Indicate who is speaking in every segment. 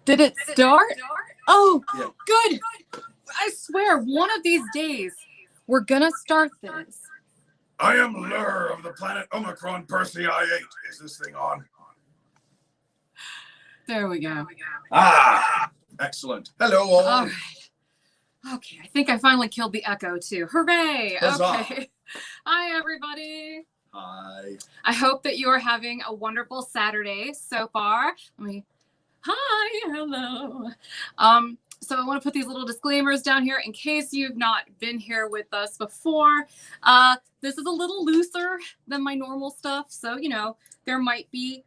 Speaker 1: Did it start? Oh,
Speaker 2: Yeah.
Speaker 1: good. I swear, one of these days, we're gonna start this.
Speaker 2: I am Lur of the planet Omicron Persei 8. Is this thing on?
Speaker 1: There we go.
Speaker 2: Ah, excellent. Hello all.
Speaker 1: All right. Okay, I think I finally killed the echo too. Hooray!
Speaker 2: Huzzah.
Speaker 1: Okay. Hi, everybody.
Speaker 2: Hi.
Speaker 1: I hope that you are having a wonderful Saturday so far. Hi, hello. So I want to put these little disclaimers down here in case you've not been here with us before. This is a little looser than my normal stuff, so you know there might be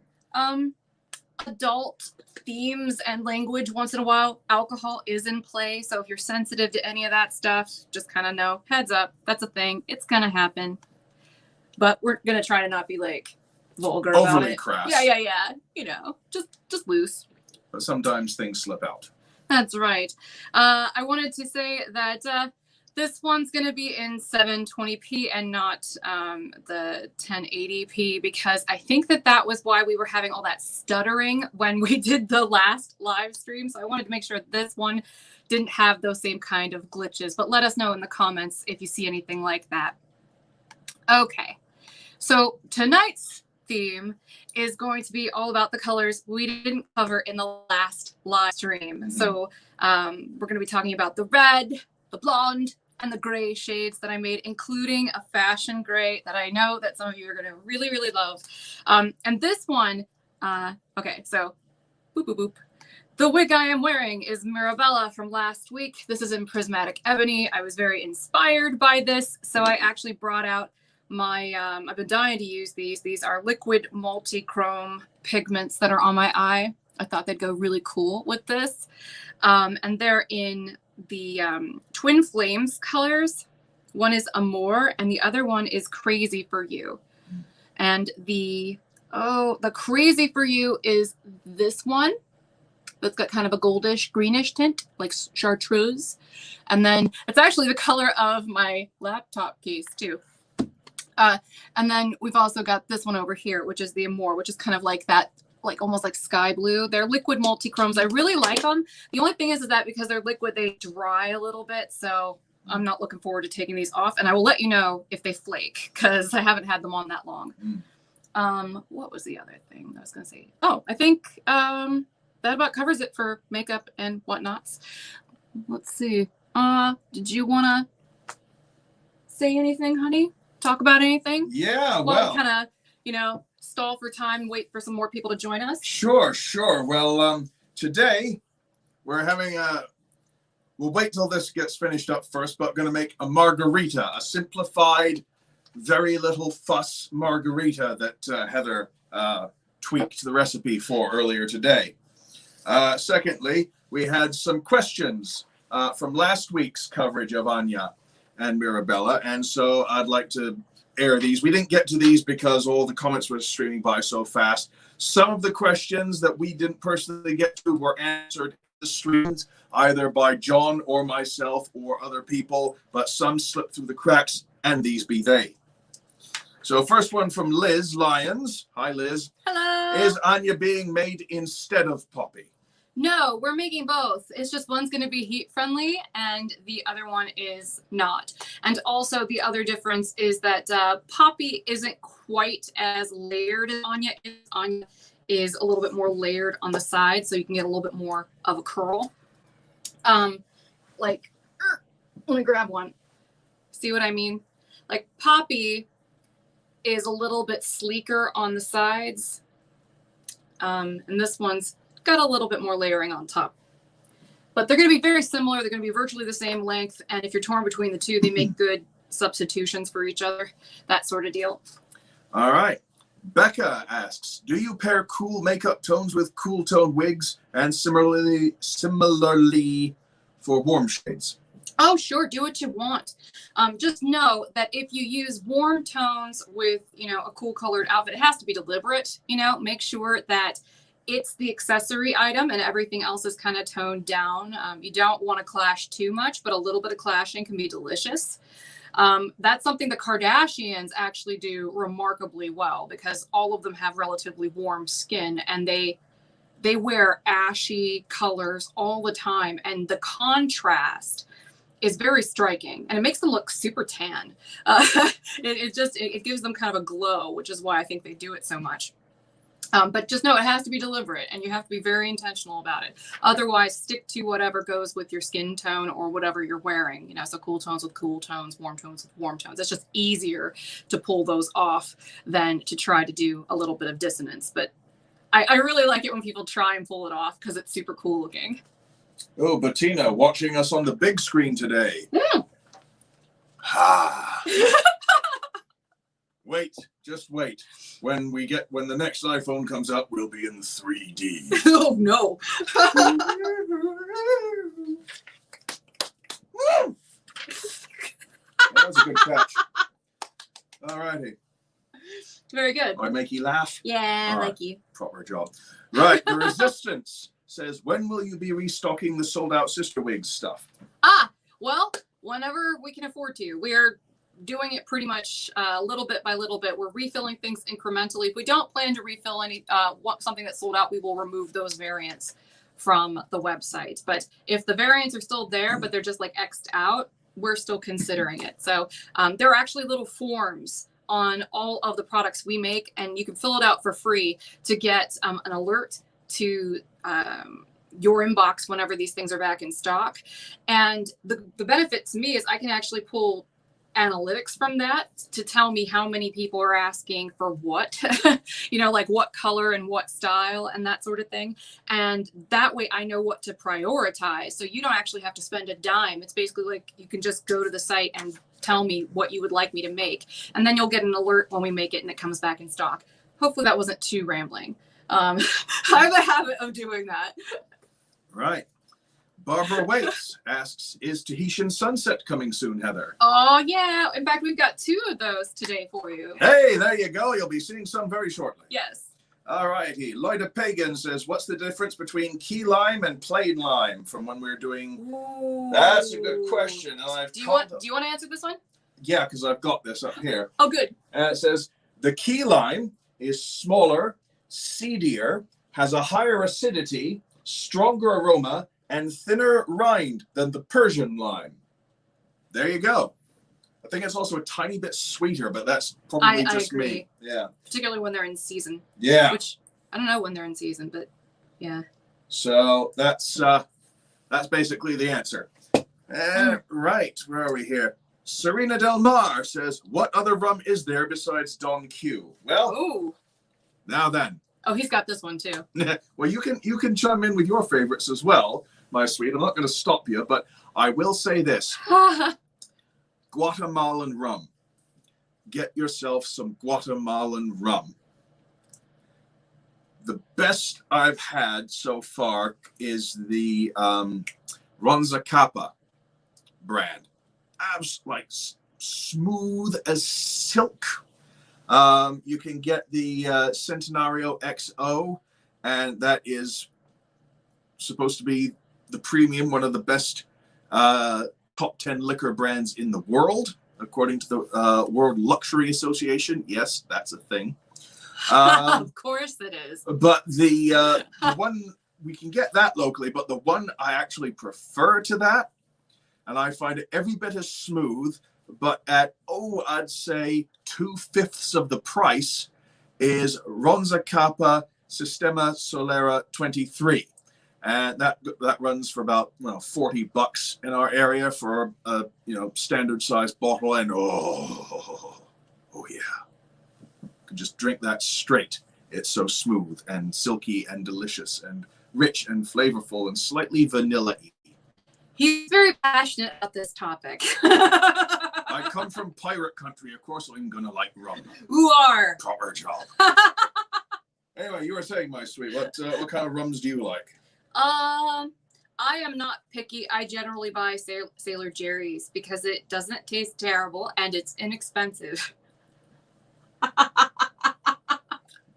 Speaker 1: adult themes and language once in a while. Alcohol is in play, so if you're sensitive to any of that stuff, just kind of know, heads up, that's a thing. It's gonna happen, but we're gonna try to not be like vulgar about
Speaker 2: Overly
Speaker 1: it.
Speaker 2: crass.
Speaker 1: Yeah. You know, just loose.
Speaker 2: But sometimes things slip out.
Speaker 1: That's right. I wanted to say that this one's going to be in 720p and not the 1080p because I think that was why we were having all that stuttering when we did the last live stream. So I wanted to make sure this one didn't have those same kind of glitches. But let us know in the comments if you see anything like that. Okay. So tonight's theme is going to be all about the colors we didn't cover in the last live stream. Mm-hmm. So we're going to be talking about the red, the blonde, and the gray shades that I made, including a fashion gray that I know that some of you are going to really, really love. And this one, okay, so boop, boop, boop. The wig I am wearing is Mirabella from last week. This is in Prismatic Ebony. I was very inspired by this, so I actually brought out my, I've been dying to use these. These are liquid multi-chrome pigments that are on my eye. I thought they'd go really cool with this. And they're in the Twin Flames colors. One is Amour and the other one is Crazy for You. And the Crazy for You is this one. That's got kind of a goldish greenish tint, like chartreuse. And then it's actually the color of my laptop case too. And then we've also got this one over here, which is the Amour, which is kind of like that, like almost like sky blue. They're liquid multi-chromes. I really like them. The only thing is that because they're liquid, they dry a little bit. So I'm not looking forward to taking these off. And I will let you know if they flake because I haven't had them on that long. What was the other thing I was going to say? Oh, I think that about covers it for makeup and whatnots. Let's see. Did you want to say anything, honey? Talk about anything?
Speaker 2: Yeah, well.
Speaker 1: Kind of, you know, stall for time and wait for some more people to join us?
Speaker 2: Sure. Well, today we're having we'll wait till this gets finished up first, but going to make a margarita, a simplified, very little fuss margarita that Heather tweaked the recipe for earlier today. Secondly, we had some questions from last week's coverage of Anya and Mirabella, and so I'd like to air these. We didn't get to these because all the comments were streaming by so fast. Some of the questions that we didn't personally get to were answered in the streams, either by John or myself or other people, but some slipped through the cracks, and these be they. So first one from Liz Lyons. Hi, Liz.
Speaker 1: Hello.
Speaker 2: Is Anya being made instead of Poppy?
Speaker 1: No, we're making both. It's just one's going to be heat friendly and the other one is not. And also the other difference is that Poppy isn't quite as layered as Anya is. Anya is a little bit more layered on the side, so you can get a little bit more of a curl. Let me grab one. See what I mean? Like Poppy is a little bit sleeker on the sides. And this one's got a little bit more layering on top, but they're going to be very similar. They're going to be virtually the same length, and if you're torn between the two, they make good substitutions for each other, that sort of deal.
Speaker 2: All right. Becca asks, do you pair cool makeup tones with cool tone wigs, and similarly for warm shades?
Speaker 1: Oh, sure. Do what you want. Just know that if you use warm tones with, you know, a cool colored outfit, it has to be deliberate. You know, make sure that it's the accessory item and everything else is kind of toned down. You don't want to clash too much, but a little bit of clashing can be delicious. That's something the Kardashians actually do remarkably well because all of them have relatively warm skin and they they wear ashy colors all the time, and the contrast is very striking, and it makes them look super tan. It gives them kind of a glow, which is why I think they do it so much. But just know it has to be deliberate, and you have to be very intentional about it. Otherwise, stick to whatever goes with your skin tone or whatever you're wearing. You know, so cool tones with cool tones, warm tones with warm tones. It's just easier to pull those off than to try to do a little bit of dissonance. But I really like it when people try and pull it off because it's super cool looking.
Speaker 2: Oh, Bettina, watching us on the big screen today.
Speaker 1: Mm.
Speaker 2: Ha! Wait, just wait. When the next iPhone comes out, we'll be in 3D.
Speaker 1: Oh no.
Speaker 2: That was a good catch. All righty.
Speaker 1: Very good.
Speaker 2: I make you laugh?
Speaker 1: Yeah,
Speaker 2: All
Speaker 1: like
Speaker 2: right.
Speaker 1: you.
Speaker 2: Proper job. Right, the Resistance says, when will you be restocking the sold-out CysterWigs stuff?
Speaker 1: Well, whenever we can afford to. We're doing it pretty much little bit by little bit. We're refilling things incrementally. If we don't plan to refill something that's sold out, we will remove those variants from the website. But if the variants are still there, but they're just like X'd out, we're still considering it. So there are actually little forms on all of the products we make, and you can fill it out for free to get an alert to your inbox whenever these things are back in stock. And the benefit to me is I can actually pull analytics from that to tell me how many people are asking for what, you know, like what color and what style and that sort of thing. And that way I know what to prioritize. So you don't actually have to spend a dime. It's basically like you can just go to the site and tell me what you would like me to make. And then you'll get an alert when we make it and it comes back in stock. Hopefully that wasn't too rambling. I have a habit of doing that.
Speaker 2: Right. Barbara Waits asks, is Tahitian Sunset coming soon, Heather?
Speaker 1: Oh, yeah. In fact, we've got 2 of those today for you.
Speaker 2: Hey, there you go. You'll be seeing some very shortly.
Speaker 1: Yes.
Speaker 2: All righty. Lloyda Pagan says, what's the difference between key lime and plain lime from when we were doing...
Speaker 1: Ooh.
Speaker 2: That's a good question. And
Speaker 1: Do you want to answer this one?
Speaker 2: Yeah, because I've got this up here.
Speaker 1: Oh, good.
Speaker 2: And it says, the key lime is smaller, seedier, has a higher acidity, stronger aroma, and thinner rind than the Persian lime. There you go. I think it's also a tiny bit sweeter, but that's probably just me. Yeah.
Speaker 1: Particularly when they're in season.
Speaker 2: Yeah.
Speaker 1: Which I don't know when they're in season, but yeah.
Speaker 2: So that's basically the answer. Right. Where are we here? Serena Del Mar says, what other rum is there besides Don Q? Well,
Speaker 1: ooh.
Speaker 2: Now then.
Speaker 1: Oh, he's got this one too.
Speaker 2: Well, you can chime in with your favorites as well, my sweet. I'm not going to stop you, but I will say this. Guatemalan rum. Get yourself some Guatemalan rum. The best I've had so far is the Ronza Capa brand. Like smooth as silk. You can get the Centenario XO, and that is supposed to be the premium, one of the best top 10 liquor brands in the world, according to the World Luxury Association. Yes, that's a thing.
Speaker 1: Of course it is.
Speaker 2: But the one, we can get that locally, but the one I actually prefer to that, and I find it every bit as smooth, but at, I'd say 2/5 of the price, is Ronza Capa Sistema Solera 23. And that runs for about $40 in our area for a standard size bottle, and oh yeah, you can just drink that straight. It's so smooth and silky and delicious and rich and flavorful and slightly vanilla-y.
Speaker 1: He's very passionate about this topic.
Speaker 2: I come from pirate country, of course I'm gonna like rum.
Speaker 1: Who are?
Speaker 2: Proper job. Anyway, you were saying, my sweet, what kind of rums do you like?
Speaker 1: I am not picky. I generally buy Sailor Jerry's because it doesn't taste terrible and it's inexpensive.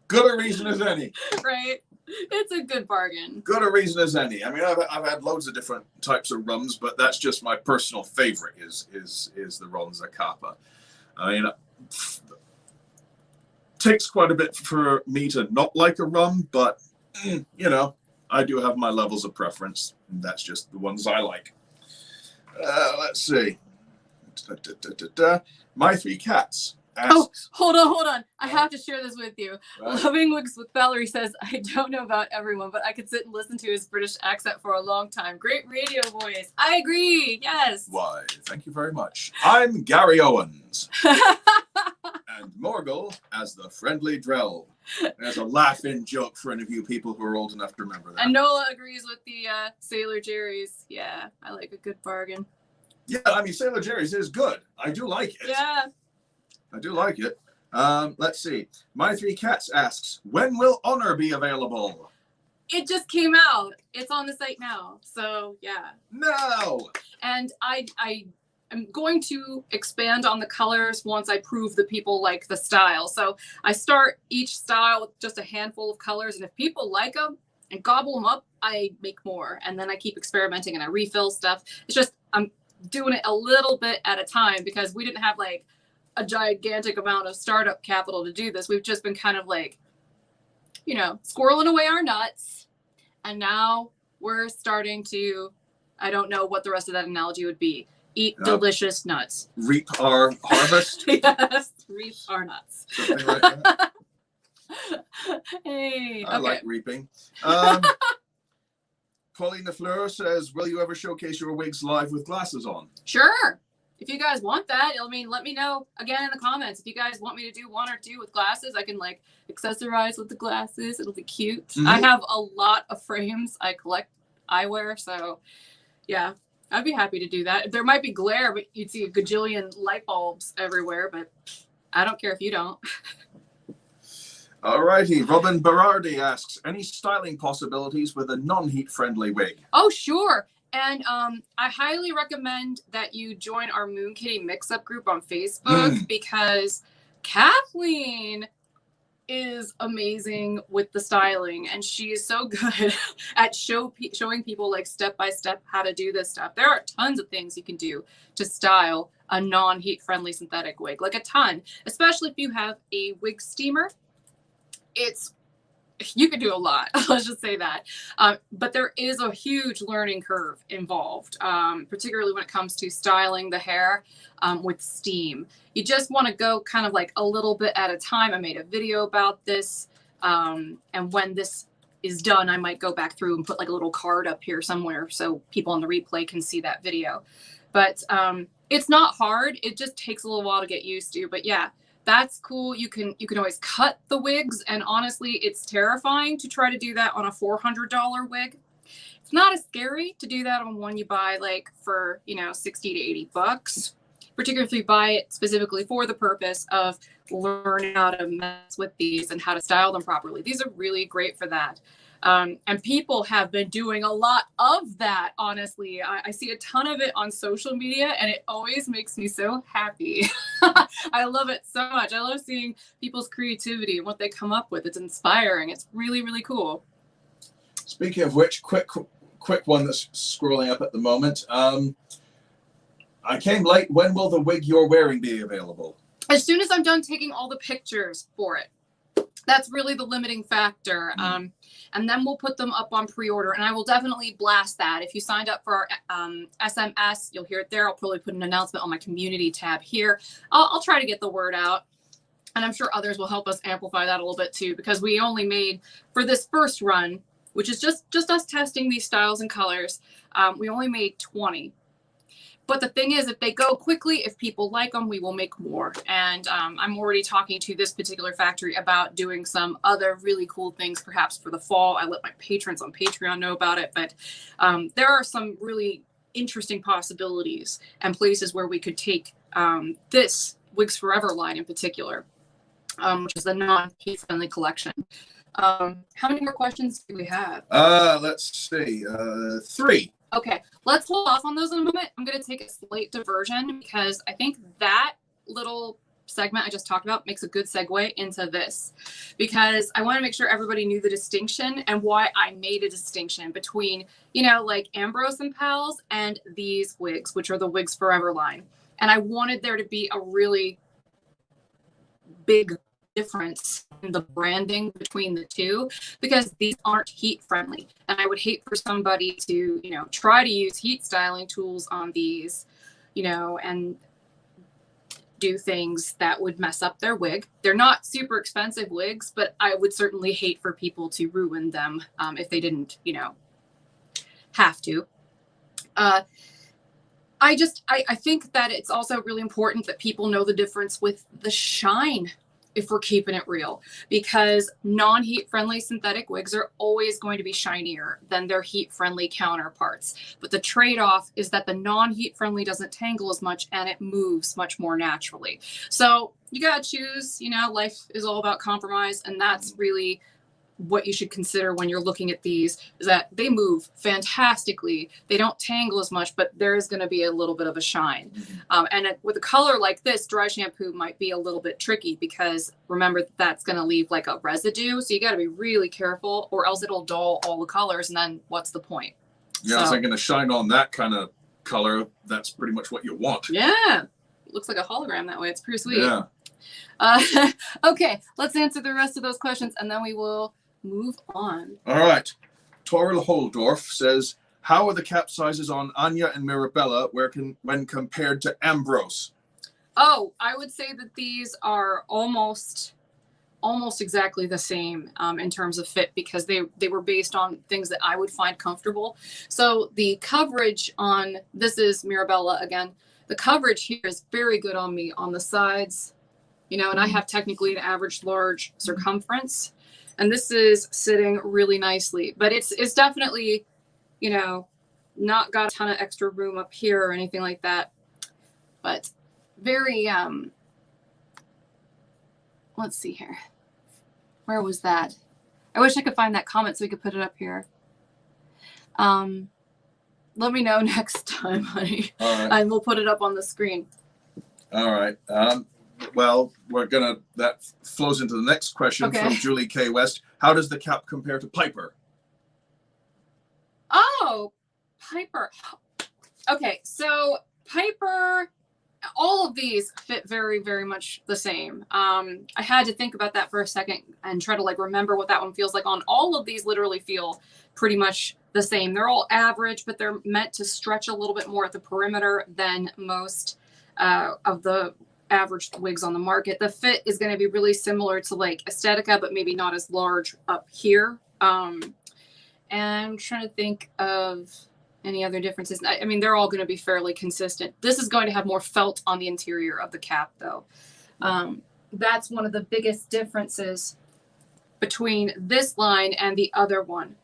Speaker 2: Good a reason as any.
Speaker 1: Right? It's a good bargain.
Speaker 2: Good a reason as any. I mean, I've had loads of different types of rums, but that's just my personal favorite is the Ronza Capa. I mean, takes quite a bit for me to not like a rum, but you know, I do have my levels of preference. And that's just the ones I like. Let's see. My three cats.
Speaker 1: Oh, hold on. I have to share this with you. Right. Loving Wigs with Valerie says, I don't know about everyone, but I could sit and listen to his British accent for a long time. Great radio voice. I agree. Yes.
Speaker 2: Why, thank you very much. I'm Gary Owens. And Morgul as the friendly Drell. There's a laugh-in joke for any of you people who are old enough to remember that.
Speaker 1: And Nola agrees with the Sailor Jerry's. Yeah, I like a good bargain.
Speaker 2: Yeah, I mean, Sailor Jerry's is good. I do like it.
Speaker 1: Yeah.
Speaker 2: I do like it. Let's see. My Three Cats asks, when will Honor be available?
Speaker 1: It just came out. It's on the site now. So, yeah.
Speaker 2: No!
Speaker 1: And I am going to expand on the colors once I prove that people like the style. So I start each style with just a handful of colors. And if people like them and gobble them up, I make more. And then I keep experimenting and I refill stuff. It's just I'm doing it a little bit at a time because we didn't have like a gigantic amount of startup capital to do this. We've just been kind of like, you know, squirreling away our nuts. And now we're starting to, I don't know what the rest of that analogy would be. Eat delicious nuts.
Speaker 2: Reap our harvest?
Speaker 1: Yes, reap our nuts.
Speaker 2: Something like that.
Speaker 1: Hey,
Speaker 2: I like reaping. Pauline Fleur says, will you ever showcase your wigs live with glasses on?
Speaker 1: Sure. If you guys want that, I mean, let me know again in the comments. If you guys want me to do one or two with glasses, I can like accessorize with the glasses. It'll be cute. Mm-hmm. I have a lot of frames. I collect eyewear. So yeah, I'd be happy to do that. There might be glare, but you'd see a gajillion light bulbs everywhere, but I don't care if you don't.
Speaker 2: All righty. Robin Berardi asks, any styling possibilities with a non-heat friendly wig?
Speaker 1: Oh, sure. And I highly recommend that you join our Moon Kitty mix-up group on Facebook because Kathleen is amazing with the styling and she is so good at showing people like step-by-step how to do this stuff. There are tons of things you can do to style a non-heat friendly synthetic wig, like a ton, especially if you have a wig steamer. You could do a lot, let's just say that. But there is a huge learning curve involved, particularly when it comes to styling the hair with steam. You just want to go kind of like a little bit at a time. I made a video about this. And when this is done, I might go back through and put like a little card up here somewhere so people on the replay can see that video. But it's not hard. It just takes a little while to get used to. But yeah. That's cool. You can always cut the wigs. And honestly, it's terrifying to try to do that on a $400 wig. It's not as scary to do that on one you buy like for, you know, 60 to 80 bucks, particularly if you buy it specifically for the purpose of learning how to mess with these and how to style them properly. These are really great for that. And people have been doing a lot of that, honestly. I see a ton of it on social media, and it always makes me so happy. I love it so much. I love seeing people's creativity and what they come up with. It's inspiring. It's really, really cool.
Speaker 2: Speaking of which, quick one that's scrolling up at the moment. I came late. When will the wig you're wearing be available?
Speaker 1: As soon as I'm done taking all the pictures for it. That's really the limiting factor. And then we'll put them up on pre-order, and I will definitely blast that. If you signed up for our SMS, you'll hear it there. I'll probably put an announcement on my community tab here. I'll try to get the word out, and I'm sure others will help us amplify that a little bit too, because we only made, for this first run, which is just us testing these styles and colors, we only made 20. But the thing is, if they go quickly, if people like them, we will make more. And I'm already talking to this particular factory about doing some other really cool things, perhaps for the fall. I let my patrons on Patreon know about it. But there are some really interesting possibilities and places where we could take this Wigs Forever line in particular, which is the non-heat friendly collection. How many more questions do we have?
Speaker 2: Let's see. 3.
Speaker 1: Okay, let's hold off on those in a moment. I'm going to take a slight diversion because I think that little segment I just talked about makes a good segue into this, because I want to make sure everybody knew the distinction and why I made a distinction between, you know, like Ambrose and Pals and these wigs, which are the Wigs Forever line. And I wanted there to be a really big difference the branding between the two, because these aren't heat friendly. And I would hate for somebody to, you know, try to use heat styling tools on these, you know, and do things that would mess up their wig. They're not super expensive wigs, but I would certainly hate for people to ruin them if they didn't, you know, have to. I think that it's also really important that people know the difference with the shine, if we're keeping it real, because non-heat friendly synthetic wigs are always going to be shinier than their heat friendly counterparts. But the trade-off is that the non-heat friendly doesn't tangle as much and it moves much more naturally. So you gotta choose, you know, life is all about compromise, and that's really what you should consider when you're looking at these, is that they move fantastically. They don't tangle as much, but there is going to be a little bit of a shine. And with a color like this, dry shampoo might be a little bit tricky, because remember, that's going to leave like a residue. So you got to be really careful, or else it'll dull all the colors. And then what's the point?
Speaker 2: Yeah, so, it's going to shine on that kind of color. That's pretty much what you want.
Speaker 1: Yeah. It looks like a hologram that way. It's pretty sweet.
Speaker 2: Yeah.
Speaker 1: Okay, let's answer the rest of those questions, and then we will move on.
Speaker 2: All right. Toril Holdorf says, how are the cap sizes on Anya and Mirabella when compared to Ambrose?
Speaker 1: Oh, I would say that these are almost exactly the same in terms of fit, because they were based on things that I would find comfortable. So the coverage on, this is Mirabella again, the coverage here is very good on me on the sides, you know, and I have technically an average large circumference. And this is sitting really nicely, but it's definitely, you know, not got a ton of extra room up here or anything like that. But very, let's see here. Where was that? I wish I could find that comment so we could put it up here. Let me know next time, honey.
Speaker 2: All right.
Speaker 1: And we'll put it up on the screen.
Speaker 2: All right. Well, that flows into the next question from Julie K. West. How does the cap compare to Piper?
Speaker 1: Oh, Piper. Okay, so Piper, all of these fit very, very much the same. I had to think about that for a second and try to like remember what that one feels like on. All of these literally feel pretty much the same. They're all average, but they're meant to stretch a little bit more at the perimeter than most of the average wigs on the market. The fit is going to be really similar to like Aesthetica, but maybe not as large up here. And I'm trying to think of any other differences. I mean, they're all going to be fairly consistent. This is going to have more felt on the interior of the cap, though. That's one of the biggest differences between this line and the other one,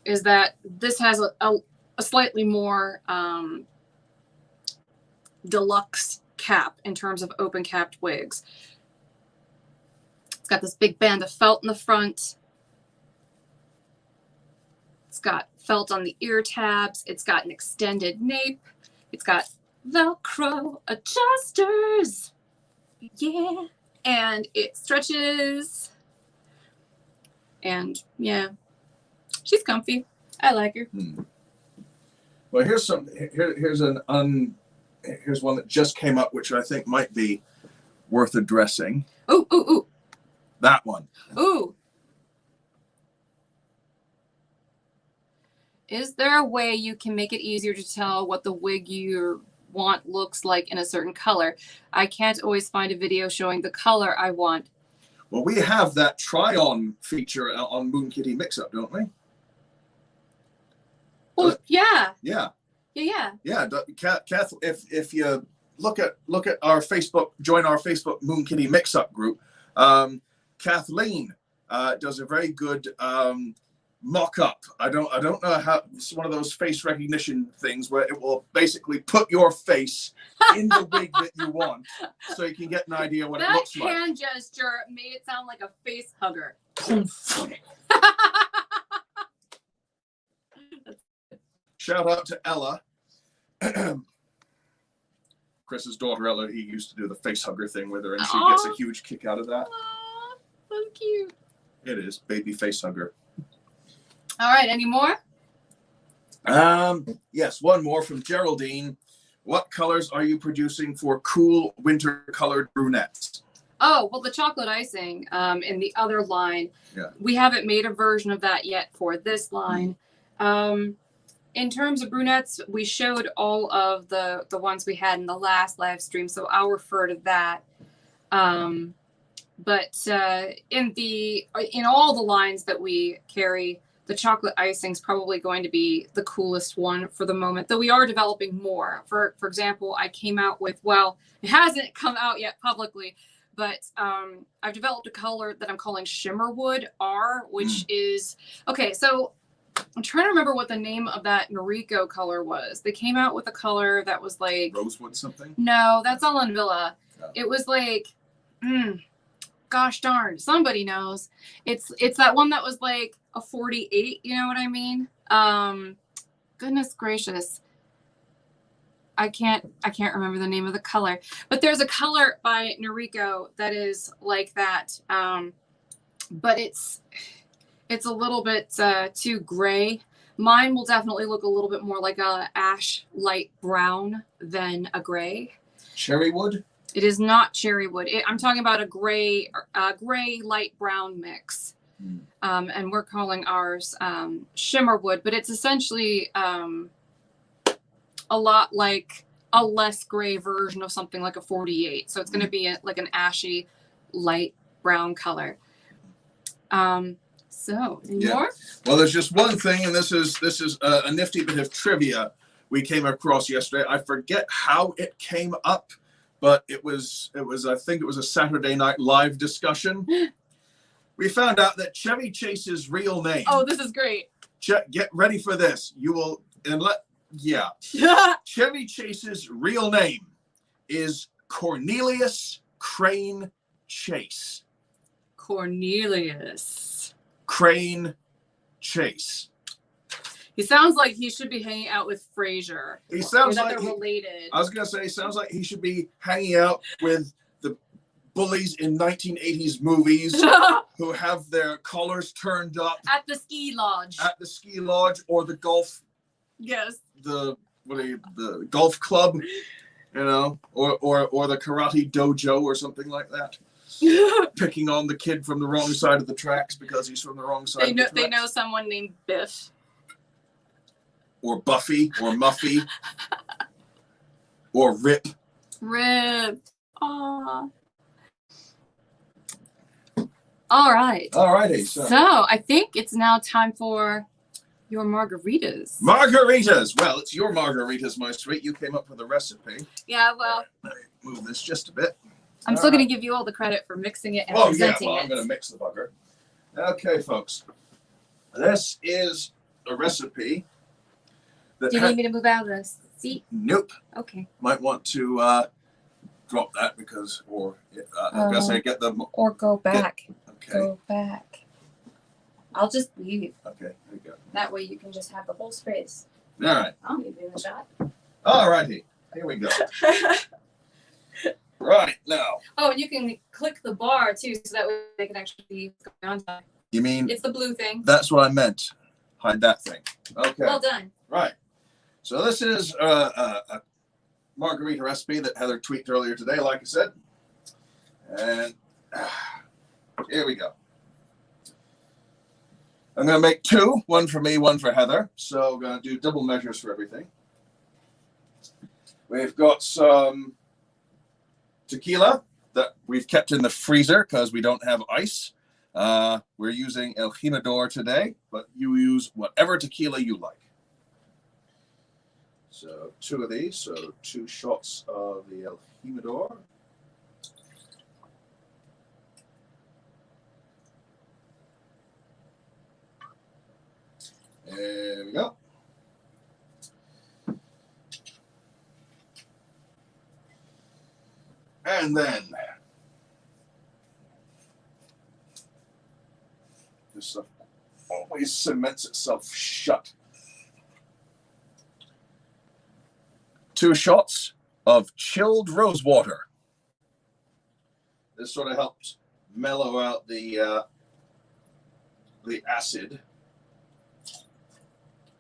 Speaker 1: is that this has a slightly more deluxe cap in terms of open capped wigs. It's got this big band of felt in the front. It's got felt on the ear tabs. It's got an extended nape. It's got Velcro adjusters. Yeah. And it stretches. And yeah, she's comfy. I like her.
Speaker 2: Well, here's one that just came up, which I think might be worth addressing.
Speaker 1: Ooh, ooh, ooh.
Speaker 2: That one.
Speaker 1: Ooh. Is there a way you can make it easier to tell what the wig you want looks like in a certain color? I can't always find a video showing the color I want.
Speaker 2: Well, we have that try-on feature on Moon Kitty Mix-Up, don't we?
Speaker 1: Well, yeah.
Speaker 2: Yeah.
Speaker 1: Yeah.
Speaker 2: Kath, if you look at our Facebook, join our Facebook Moon Kitty Mix-Up group, Kathleen does a very good mock-up. I don't know how, it's one of those face recognition things where it will basically put your face in the wig that you want, so you can get an idea what it looks like.
Speaker 1: That hand gesture made it sound like a face hugger.
Speaker 2: Shout out to Ella. Chris's daughter Ella, he used to do the face hugger thing with her, and she gets a huge kick out of that.
Speaker 1: Aww, so cute.
Speaker 2: It is baby face hugger.
Speaker 1: All right, any more?
Speaker 2: Yes, one more from Geraldine. What colors are you producing for cool winter colored brunettes?
Speaker 1: Oh, well, the chocolate icing in the other line, we haven't made a version of that yet for this line. In terms of brunettes, we showed all of the ones we had in the last live stream, so I'll refer to that. But in all the lines that we carry, the chocolate icing is probably going to be the coolest one for the moment, though we are developing more. For example, I came out with, well, it hasn't come out yet publicly, but I've developed a color that I'm calling Shimmerwood R, which is, okay, so I'm trying to remember what the name of that Noriko color was. They came out with a color that was like...
Speaker 2: Rosewood something?
Speaker 1: No, that's all in Villa. Oh. It was like... gosh darn, somebody knows. It's that one that was like a 48, you know what I mean? Goodness gracious. I can't remember the name of the color. But there's a color by Noriko that is like that. But it's a little bit too gray. Mine will definitely look a little bit more like a ash light brown than a gray.
Speaker 2: Cherrywood?
Speaker 1: It is not cherrywood. I'm talking about a gray light brown mix. And we're calling ours Shimmerwood, but it's essentially a lot like a less gray version of something like a 48. So it's going to be like an ashy light brown color. So any more?
Speaker 2: Well, there's just one thing, and this is a nifty bit of trivia we came across yesterday. I forget how it came up, but it was I think it was a Saturday Night Live discussion. We found out that Chevy Chase's real name.
Speaker 1: Oh, this is great.
Speaker 2: Get ready for this. You will Chevy Chase's real name is Cornelius Crane Chase.
Speaker 1: Cornelius
Speaker 2: Crane Chase.
Speaker 1: He sounds like he should be hanging out with Frasier.
Speaker 2: He sounds like
Speaker 1: they're related.
Speaker 2: I was gonna say, he sounds like he should be hanging out with the bullies in 1980s movies who have their collars turned up
Speaker 1: at the ski lodge.
Speaker 2: At the ski lodge or the golf.
Speaker 1: Yes.
Speaker 2: The golf club, you know, or the karate dojo or something like that. Picking on the kid from the wrong side of the tracks because he's from the wrong side of the tracks.
Speaker 1: They know someone named Biff.
Speaker 2: Or Buffy, or Muffy, or Rip.
Speaker 1: Rip. Aww. All right.
Speaker 2: All righty.
Speaker 1: So I think it's now time for your margaritas.
Speaker 2: Margaritas. Well, it's your margaritas, my sweet. You came up with the recipe.
Speaker 1: Yeah, well.
Speaker 2: Let me move this just a bit.
Speaker 1: I'm still going to give you all the credit for mixing it and presenting it.
Speaker 2: I'm going to mix the bugger. Okay, folks. This is a recipe.
Speaker 1: Do you need me to move out of the seat?
Speaker 2: Nope.
Speaker 1: Okay.
Speaker 2: Might want to drop that because, I'm going to say get them.
Speaker 1: Or go back.
Speaker 2: Okay.
Speaker 1: Go back. I'll just leave.
Speaker 2: Okay, there you go.
Speaker 1: That way you can just have the whole space.
Speaker 2: All right.
Speaker 1: I'll be doing the shot.
Speaker 2: All righty. Here we go. Right, now.
Speaker 1: Oh, and you can click the bar, too, so that way they can actually see what's going on time.
Speaker 2: You mean?
Speaker 1: It's the blue thing.
Speaker 2: That's what I meant. Hide that thing. Okay.
Speaker 1: Well done.
Speaker 2: Right. So this is a margarita recipe that Heather tweaked earlier today, like I said. And here we go. I'm going to make two, one for me, one for Heather. So I'm going to do double measures for everything. We've got some tequila that we've kept in the freezer because we don't have ice. We're using El Jimador today, but you use whatever tequila you like. So 2 of these, so 2 shots of the El Jimador. There we go. And then this stuff always cements itself shut. 2 shots of chilled rose water. This sort of helps mellow out the acid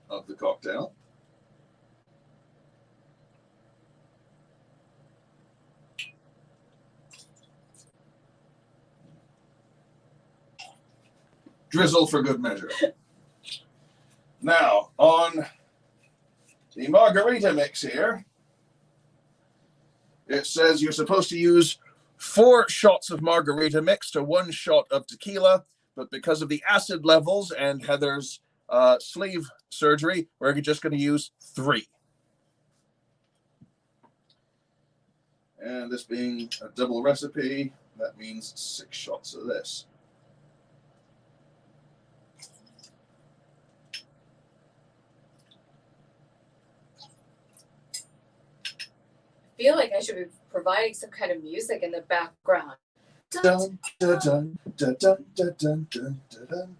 Speaker 2: of the cocktail. drizzle for good measure. Now, on the Margarita mix here, it says you're supposed to use 4 shots of Margarita mix to 1 shot of tequila, but because of the acid levels and Heather's sleeve surgery, we're just going to use 3. And this being a double recipe, that means 6 shots of this.
Speaker 1: I feel like I should be providing some kind of music in the background.
Speaker 2: Dun, dun, dun, dun, dun, dun, dun, dun, dun,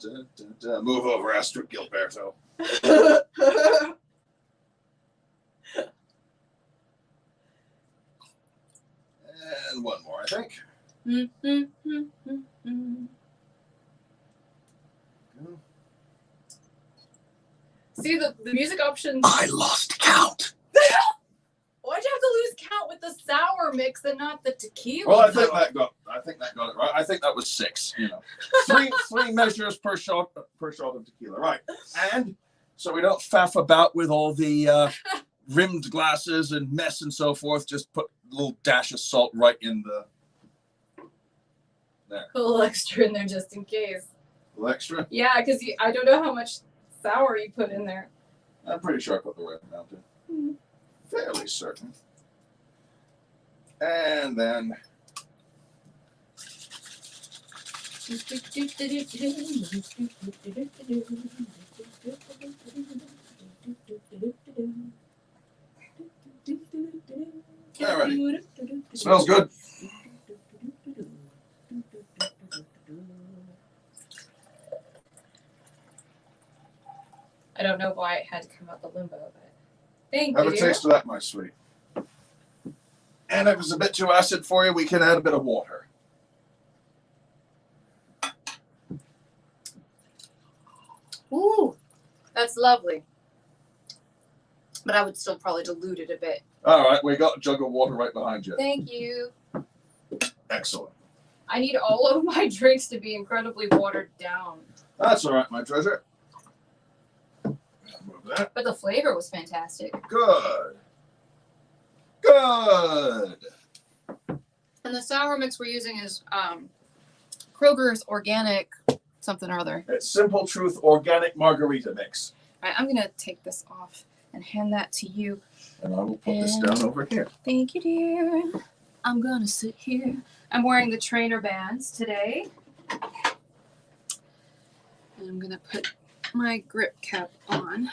Speaker 2: dun, dun. Move over, Astrid Gilberto. And one more, I think.
Speaker 1: See the music options.
Speaker 2: I lost count.
Speaker 1: Why'd you have to lose count with the sour mix and not the tequila?
Speaker 2: Well, I think that got it right. I think that was 6. You know, three measures per shot of tequila, right? And so we don't faff about with all the rimmed glasses and mess and so forth. Just put a little dash of salt right in the there.
Speaker 1: Put a little extra in there just in case.
Speaker 2: A little extra.
Speaker 1: Yeah, because I don't know how much sour you put in there.
Speaker 2: I'm pretty sure I put the right amount in. Fairly certain. And then alrighty. Smells good.
Speaker 1: I don't know why it had to come out the limbo, but thank
Speaker 2: Have
Speaker 1: you.
Speaker 2: a taste of that, my sweet. And if it's a bit too acid for you, we can add a bit of water.
Speaker 1: Ooh, that's lovely. But I would still probably dilute it a bit.
Speaker 2: All right, we got a jug of water right behind you.
Speaker 1: Thank you.
Speaker 2: Excellent.
Speaker 1: I need all of my drinks to be incredibly watered down.
Speaker 2: That's all right, my treasure. Move that.
Speaker 1: But the flavor was fantastic.
Speaker 2: Good. Good.
Speaker 1: And the sour mix we're using is Kroger's organic something or other.
Speaker 2: It's Simple Truth Organic Margarita Mix.
Speaker 1: All right, I'm going to take this off and hand that to you.
Speaker 2: And I will put this down over here.
Speaker 1: Thank you, dear. I'm going to sit here. I'm wearing the trainer bands today. And I'm going to put my grip cap on.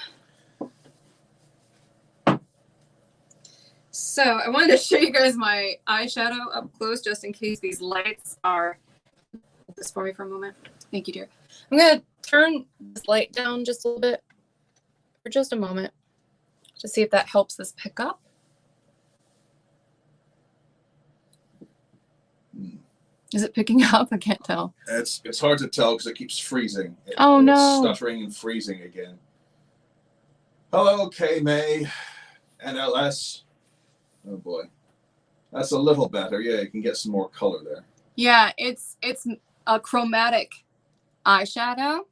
Speaker 1: So I wanted to show you guys my eyeshadow up close just in case these lights are... Hold this for me for a moment. Thank you, dear. I'm going to turn this light down just a little bit for just a moment to see if that helps this pick up. Is it picking up? I can't tell.
Speaker 2: It's hard to tell because it keeps freezing.
Speaker 1: Oh, no.
Speaker 2: It's stuttering and freezing again. Hello, K-May, NLS. Oh, boy. That's a little better. Yeah, you can get some more color there.
Speaker 1: Yeah, it's a chromatic eyeshadow.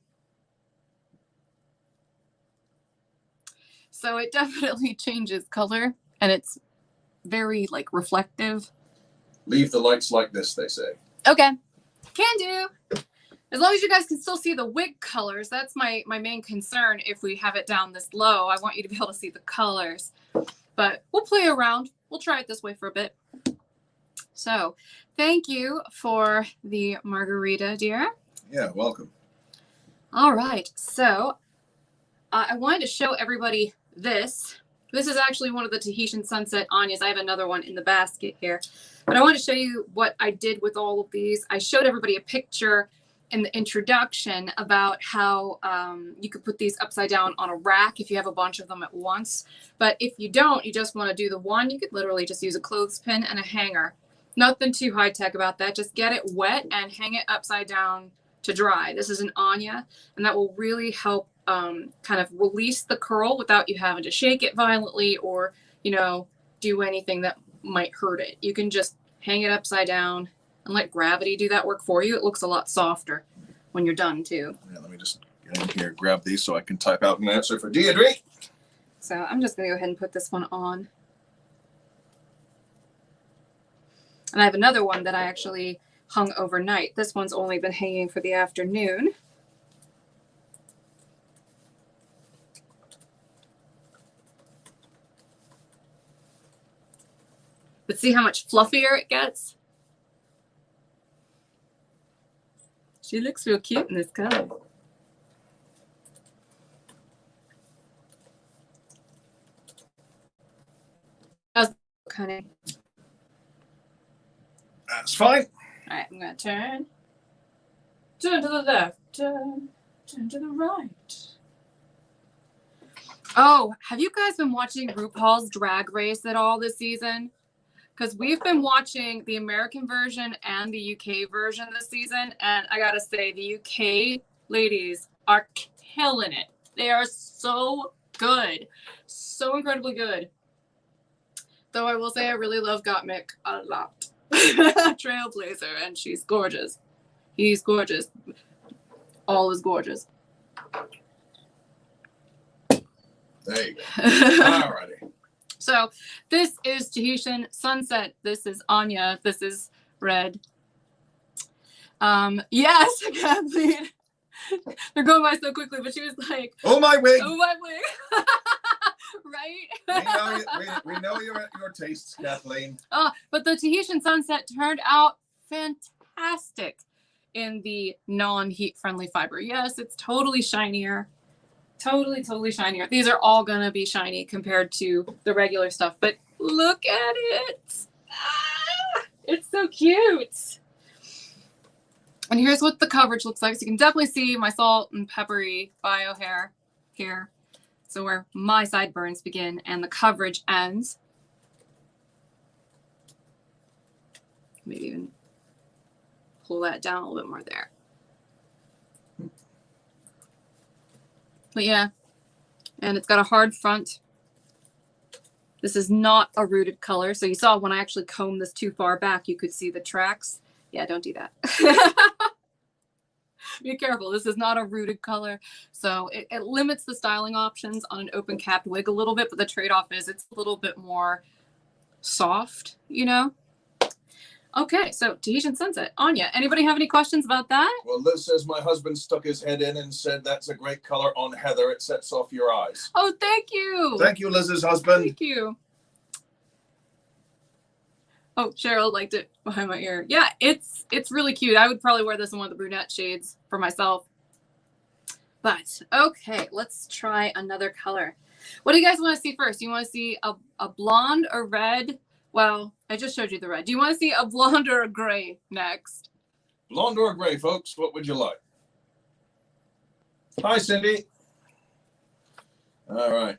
Speaker 1: So it definitely changes color and it's very like reflective.
Speaker 2: Leave the lights like this, they say.
Speaker 1: Okay, can do. As long as you guys can still see the wig colors, that's my main concern. If we have it down this low, I want you to be able to see the colors. But we'll play around. We'll try it this way for a bit. So thank you for the margarita, dear.
Speaker 2: Yeah, welcome.
Speaker 1: All right, so I wanted to show everybody this. This is actually one of the Tahitian Sunset Anyas. I have another one in the basket here. But I want to show you what I did with all of these. I showed everybody a picture in the introduction about how you could put these upside down on a rack if you have a bunch of them at once. But if you don't, you just want to do the one, you could literally just use a clothespin and a hanger. Nothing too high tech about that. Just get it wet and hang it upside down to dry. This is an Anya, and that will really help kind of release the curl without you having to shake it violently or, you know, do anything that might hurt it. You can just hang it upside down, and let gravity do that work for you. It looks a lot softer when you're done too.
Speaker 2: Yeah, let me just get in here, grab these so I can type out an answer for Deirdre.
Speaker 1: So I'm just gonna go ahead and put this one on. And I have another one that I actually hung overnight. This one's only been hanging for the afternoon. But see how much fluffier it gets? She looks real cute in this color. How's that look, honey?
Speaker 2: That's fine.
Speaker 1: All right, I'm gonna turn to the left, turn to the right. Oh, have you guys been watching RuPaul's Drag Race at all this season? Because we've been watching the American version and the UK version this season, and I gotta say, the UK ladies are killing it. They are so good, so incredibly good. Though I will say I really love Gottmik a lot. Trailblazer, and she's gorgeous. He's gorgeous. All is gorgeous.
Speaker 2: There you go. Alrighty.
Speaker 1: So this is Tahitian Sunset. This is Anya. This is Red. Yes, Kathleen. They're going by so quickly, but she was like,
Speaker 2: "Oh my wig!
Speaker 1: Oh my wig!" Right?
Speaker 2: We know your tastes, Kathleen.
Speaker 1: But the Tahitian Sunset turned out fantastic in the non-heat friendly fiber. Yes, it's totally shinier. Totally shinier. These are all gonna be shiny compared to the regular stuff, but look at it. It's so cute. And here's what the coverage looks like. So you can definitely see my salt and peppery bio hair here. So where my sideburns begin and the coverage ends. Maybe even pull that down a little bit more there. But yeah, and it's got a hard front. This is not a rooted color. So you saw when I actually combed this too far back, you could see the tracks. Yeah, don't do that. Be careful. This is not a rooted color. So it limits the styling options on an open capped wig a little bit, but the trade-off is it's a little bit more soft, you know? Okay, so Tahitian Sunset. Anya, anybody have any questions about that?
Speaker 2: Well, Liz says my husband stuck his head in and said that's a great color on heather. It sets off your eyes.
Speaker 1: Oh, thank you.
Speaker 2: Thank you, Liz's husband.
Speaker 1: Thank you. Oh, Cheryl liked it behind my ear. Yeah, it's really cute. I would probably wear this in one of the brunette shades for myself. But okay, let's try another color. What do you guys want to see first? Do you want to see a blonde or red? Well, I just showed you the red. Do you want to see a blonde or a gray next?
Speaker 2: Blonde or gray, folks? What would you like? Hi, Cindy. All right.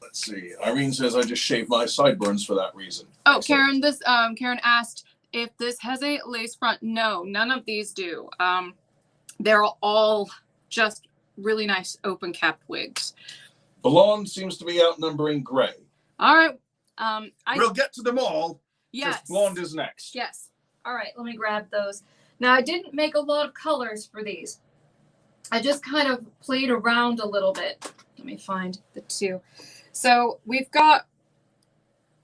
Speaker 2: Let's see. Irene says I just shaved my sideburns for that reason.
Speaker 1: Oh, Karen, Karen asked if this has a lace front. No, none of these do. They're all just really nice open capped wigs.
Speaker 2: Blonde seems to be outnumbering gray.
Speaker 1: All right.
Speaker 2: We'll get to them all.
Speaker 1: Yes.
Speaker 2: Blonde is next.
Speaker 1: Yes. All right, let me grab those. Now, I didn't make a lot of colors for these. I just kind of played around a little bit. Let me find the two. So we've got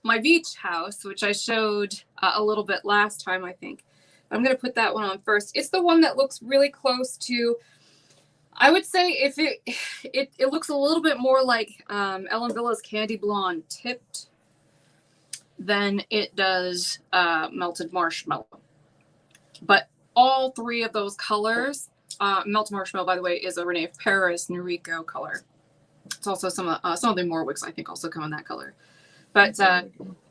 Speaker 1: my beach house, which I showed a little bit last time, I think. I'm going to put that one on first. It's the one that looks really close to, I would say if it looks a little bit more like Ellen Villa's Candy Blonde tipped than it does Melted Marshmallow. But all three of those colors, Melted Marshmallow, by the way, is a Renee Paris Noriko color. It's also some of the more wigs I think also come in that color. But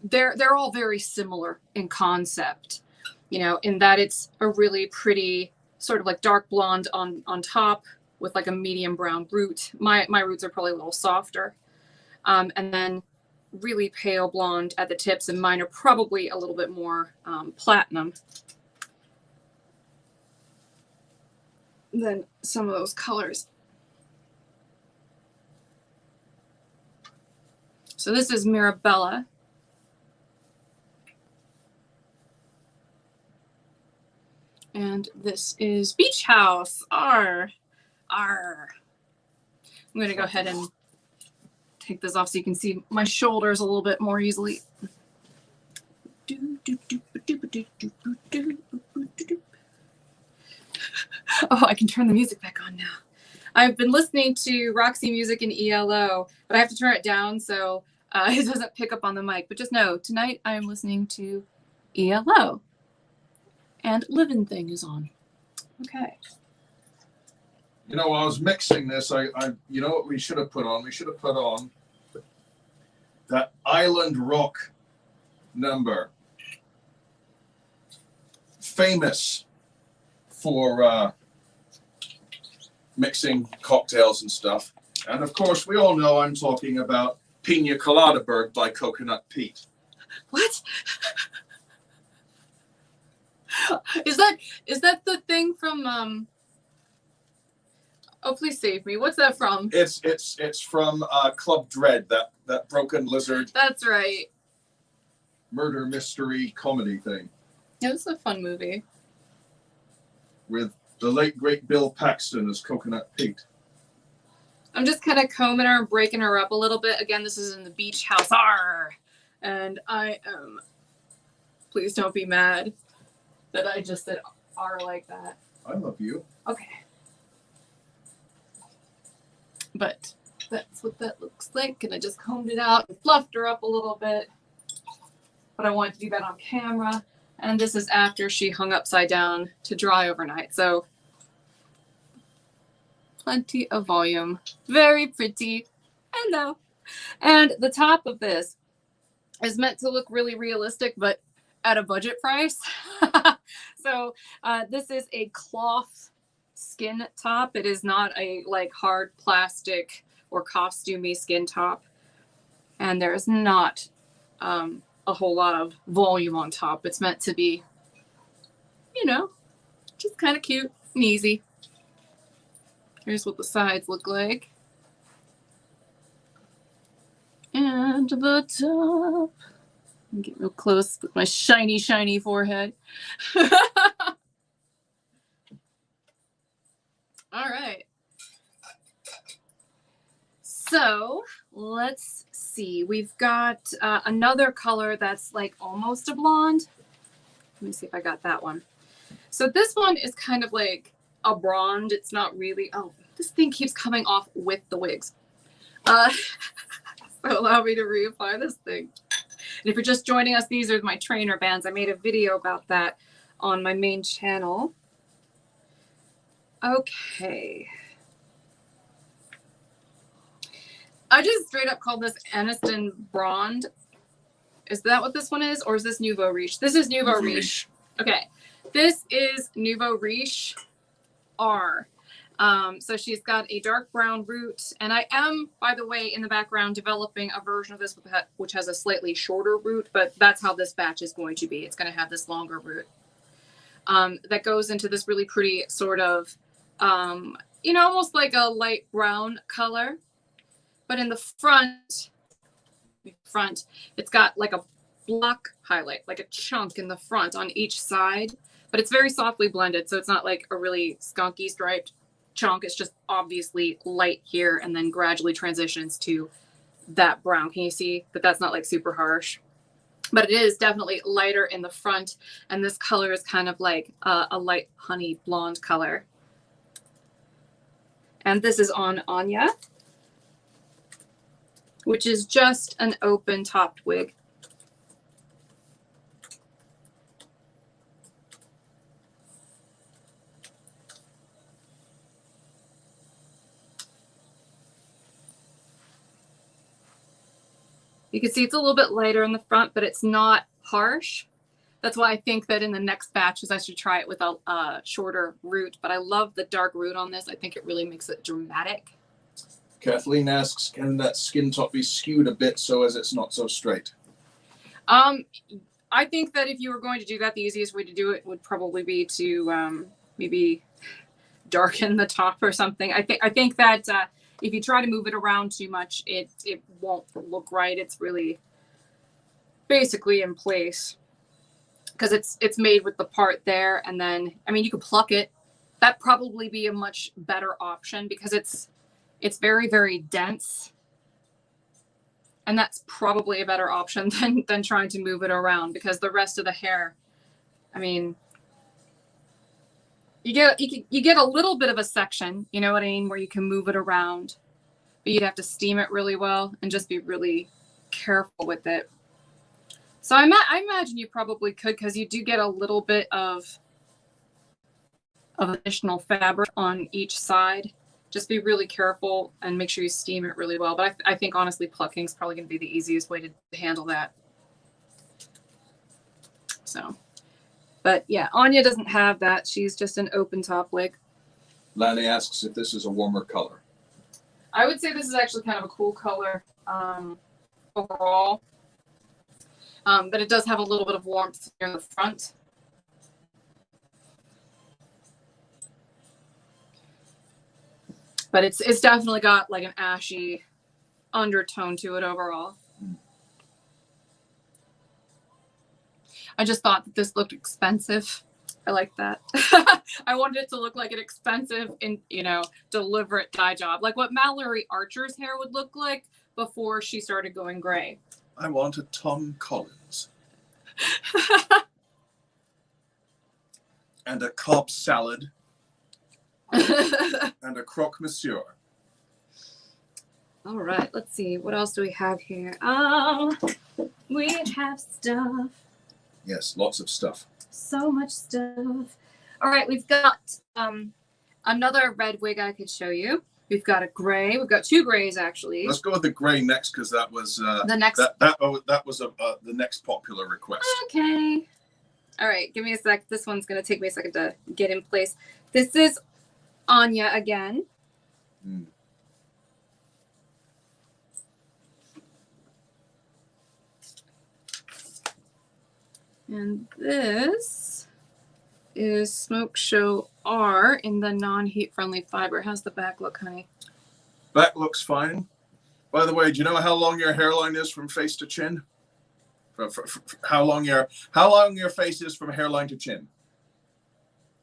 Speaker 1: they're all very similar in concept, you know, in that it's a really pretty sort of like dark blonde on top with like a medium brown root. My roots are probably a little softer. And then really pale blonde at the tips, and mine are probably a little bit more platinum than some of those colors. So this is Mirabella. And this is Beach House. R. I'm going to go ahead and take this off so you can see my shoulders a little bit more easily. Oh, I can turn the music back on now. I've been listening to Roxy music in ELO, but I have to turn it down so it doesn't pick up on the mic. But just know, tonight I am listening to ELO. And Living Thing is on. Okay.
Speaker 2: You know, while I was mixing this, you know what we should have put on? We should have put on that Island Rock number. Famous for mixing cocktails and stuff. And of course, we all know I'm talking about Pina Colada Berg by Coconut Pete.
Speaker 1: What? Is that the thing from oh, please save me. What's that from?
Speaker 2: It's from Club Dread, that Broken Lizard.
Speaker 1: That's right.
Speaker 2: Murder mystery comedy thing.
Speaker 1: Yeah, it's a fun movie.
Speaker 2: With the late great Bill Paxton as Coconut Pete.
Speaker 1: I'm just kind of combing her and breaking her up a little bit. Again, this is in the Beach House. Arr! And I am. Please don't be mad that I just said R like that.
Speaker 2: I love you.
Speaker 1: Okay. But that's what that looks like. And I just combed it out and fluffed her up a little bit. But I wanted to do that on camera. And this is after she hung upside down to dry overnight. So plenty of volume. Very pretty. Hello. And the top of this is meant to look really realistic, but at a budget price. So this is a cloth skin top. It is not a like hard plastic or costumey skin top. And there's not a whole lot of volume on top. It's meant to be, you know, just kind of cute and easy. Here's what the sides look like. And the top. Get real close with my shiny, shiny forehead. All right. So let's see. We've got another color that's like almost a blonde. Let me see if I got that one. So this one is kind of like a blonde. It's not really. Oh, this thing keeps coming off with the wigs. So allow me to reapply this thing. And if you're just joining us, these are my trainer bands. I made a video about that on my main channel. Okay. I just straight up called this Aniston Blonde. Is that what this one is? Or is this Nuvo Riche? This is Nuvo Riche. Okay. This is Nuvo Riche R. So she's got a dark brown root. And I am, by the way, in the background developing a version of this which has a slightly shorter root, but that's how this batch is going to be. It's going to have this longer root that goes into this really pretty sort of, you know, almost like a light brown color. But in the front, it's got like a block highlight, like a chunk in the front on each side. But it's very softly blended, so it's not like a really skunky striped chunk. It's just obviously light here and then gradually transitions to that brown. Can you see that that's not like super harsh? But it is definitely lighter in the front. And this color is kind of like a light honey blonde color. And this is on Anya, which is just an open topped wig. You can see it's a little bit lighter in the front, but it's not harsh. That's why I think that in the next batches, I should try it with a shorter root. But I love the dark root on this. I think it really makes it dramatic.
Speaker 2: Kathleen asks, can that skin top be skewed a bit so as it's not so straight?
Speaker 1: I think that if you were going to do that, the easiest way to do it would probably be to maybe darken the top or something. I think that if you try to move it around too much, it won't look right. It's really basically in place. because it's made with the part there, and then I mean you could pluck it. That'd probably be a much better option because it's very, very dense. And that's probably a better option than trying to move it around, because the rest of the hair, I mean, you get a little bit of a section, you know what I mean, where you can move it around, but you'd have to steam it really well and just be really careful with it. So I imagine you probably could, because you do get a little bit of additional fabric on each side. Just be really careful and make sure you steam it really well. But I think honestly plucking is probably going to be the easiest way to handle that. So, but yeah, Anya doesn't have that. She's just an open top wig.
Speaker 2: Lanny asks if this is a warmer color.
Speaker 1: I would say this is actually kind of a cool color overall. But it does have a little bit of warmth here in the front. But it's definitely got like an ashy undertone to it overall. I just thought that this looked expensive. I like that. I wanted it to look like an expensive and, you know, deliberate dye job. Like what Mallory Archer's hair would look like before she started going gray.
Speaker 2: I want a Tom Collins. And a Cobb salad. And a croque monsieur.
Speaker 1: All right, let's see. What else do we have here? We have stuff.
Speaker 2: Yes, lots of stuff.
Speaker 1: So much stuff. All right, we've got another red wig I could show you. We've got a gray. We've got two grays actually.
Speaker 2: Let's go with the gray next, because that was
Speaker 1: the next.
Speaker 2: That was the next popular request.
Speaker 1: Okay. All right, give me a sec. This one's gonna take me a second to get in place. This is Anya again.
Speaker 2: Mm.
Speaker 1: And this is Smoke Show R in the non-heat friendly fiber. How's the back look, honey?
Speaker 2: Back looks fine. By the way, do you know how long your hairline is from face to chin? How long your face is from hairline to chin?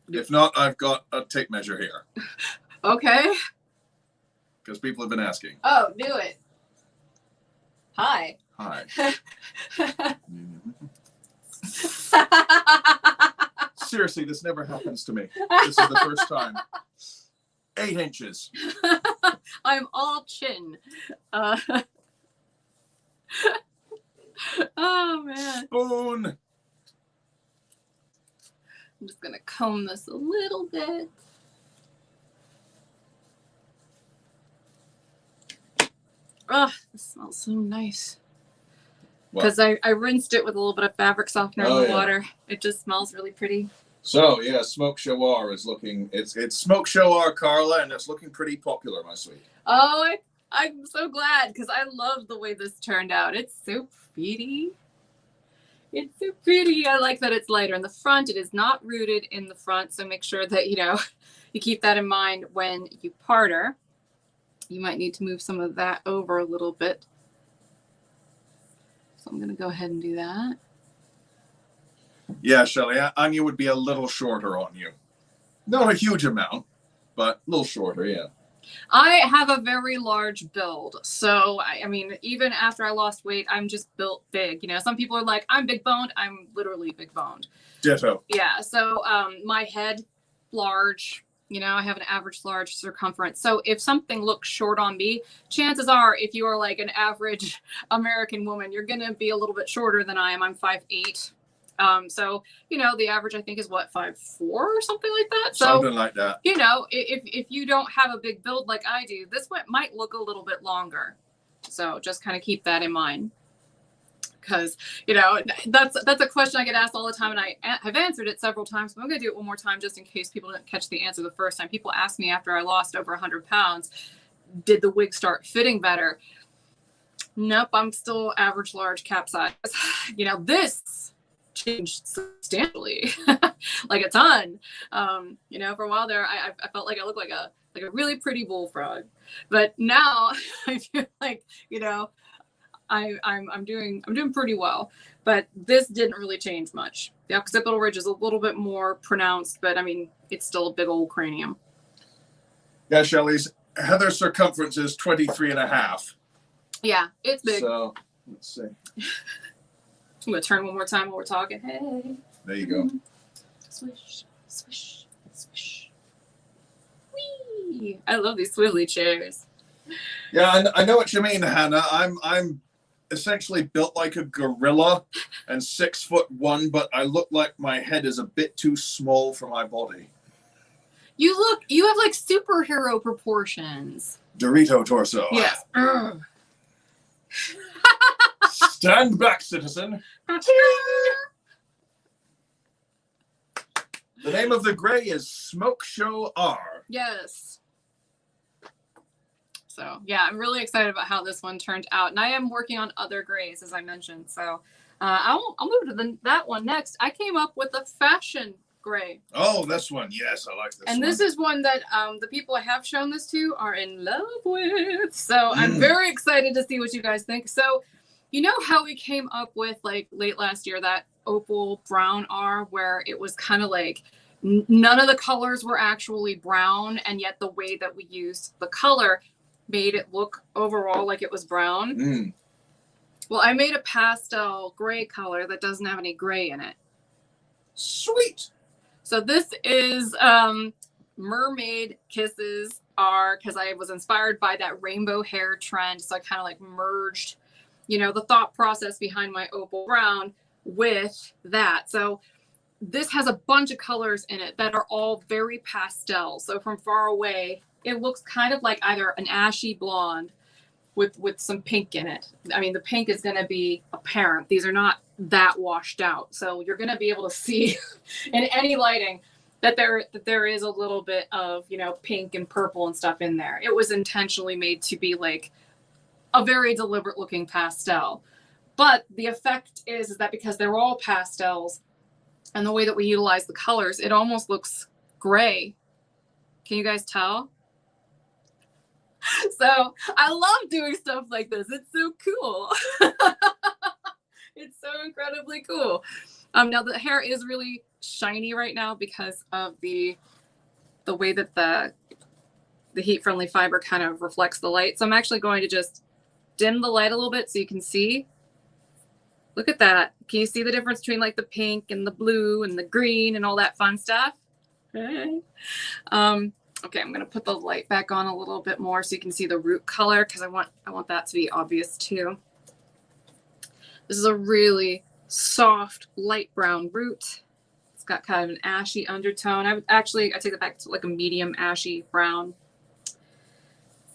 Speaker 2: If not, I've got a tape measure here.
Speaker 1: Okay.
Speaker 2: Because people have been asking.
Speaker 1: Oh, do it. Hi.
Speaker 2: Hi. Seriously, this never happens to me. This is the first time. 8 inches.
Speaker 1: I'm all chin. Oh, man.
Speaker 2: Spoon.
Speaker 1: I'm just going to comb this a little bit. Oh, this smells so nice. Because I rinsed it with a little bit of fabric softener in the water. It just smells really pretty.
Speaker 2: So, yeah, Smoke Show R is looking, it's Smoke Show R, Carla, and it's looking pretty popular, my sweet.
Speaker 1: Oh, I'm so glad, because I love the way this turned out. It's so pretty. It's so pretty. I like that it's lighter in the front. It is not rooted in the front, so make sure that, you know, you keep that in mind when you part her. You might need to move some of that over a little bit. So I'm going to go ahead and do that.
Speaker 2: Yeah, Shelly, Anya would be a little shorter on you. Not a huge amount, but a little shorter, yeah.
Speaker 1: I have a very large build. So, I mean, even after I lost weight, I'm just built big. You know, some people are like, I'm big boned. I'm literally big boned.
Speaker 2: Ditto.
Speaker 1: Yeah. So my head, large. You know, I have an average large circumference. So if something looks short on me, chances are if you are like an average American woman, you're going to be a little bit shorter than I am. I'm 5'8". So, you know, the average I think is what, 5'4" or something like that. So,
Speaker 2: something like that.
Speaker 1: You know, if you don't have a big build like I do, this one might look a little bit longer. So just kind of keep that in mind. Because, you know, that's a question I get asked all the time, and I have answered it several times. But I'm going to do it one more time just in case people didn't catch the answer the first time. People ask me after I lost over 100 pounds, did the wig start fitting better? Nope, I'm still average large cap size. You know, this changed substantially, like a ton. You know, for a while there, I felt like I looked like a really pretty bullfrog. But now I feel like, you know, I'm doing pretty well, but this didn't really change much. The occipital ridge is a little bit more pronounced, but I mean, it's still a big old cranium.
Speaker 2: Yeah, Shelley's Heather's circumference is 23.5.
Speaker 1: Yeah, it's big.
Speaker 2: So let's see.
Speaker 1: I'm gonna turn one more time while we're talking. Hey.
Speaker 2: There you go.
Speaker 1: Swish, swish, swish. Whee! I love these swivelly chairs.
Speaker 2: Yeah, I know what you mean, Hannah. I'm essentially built like a gorilla and 6'1", but I look like my head is a bit too small for my body.
Speaker 1: You have like superhero proportions.
Speaker 2: Dorito torso.
Speaker 1: Yes.
Speaker 2: Stand back, citizen. The name of the gray is Smoke Show R.
Speaker 1: Yes. So yeah, I'm really excited about how this one turned out, and I am working on other grays, as I mentioned. So I'll move to that one next. I came up with a fashion gray.
Speaker 2: Oh, this one. Yes, I like this one.
Speaker 1: And this is one that the people I have shown this to are in love with. So I'm very excited to see what you guys think. So you know how we came up with, like, late last year, that opal brown R, where it was kind of like none of the colors were actually brown, and yet the way that we used the color made it look overall like it was brown. Well, I made a pastel gray color that doesn't have any gray in it.
Speaker 2: Sweet.
Speaker 1: So this is Mermaid Kisses R, because I was inspired by that rainbow hair trend. So I kind of like merged, you know, the thought process behind my opal brown with that. So this has a bunch of colors in it that are all very pastel. So from far away, it looks kind of like either an ashy blonde with some pink in it. I mean, the pink is going to be apparent. These are not that washed out. So you're going to be able to see in any lighting that there is a little bit of, you know, pink and purple and stuff in there. It was intentionally made to be like a very deliberate looking pastel. But the effect is that because they're all pastels and the way that we utilize the colors, it almost looks gray. Can you guys tell? So I love doing stuff like this. It's so cool. It's so incredibly cool. Now the hair is really shiny right now because of the way that the heat-friendly fiber kind of reflects the light. So I'm actually going to just dim the light a little bit so you can see. Look at that. Can you see the difference between like the pink and the blue and the green and all that fun stuff? Okay. Okay, I'm gonna put the light back on a little bit more so you can see the root color, because I want that to be obvious too. This is a really soft light brown root. It's got kind of an ashy undertone. I take it back to like a medium ashy brown.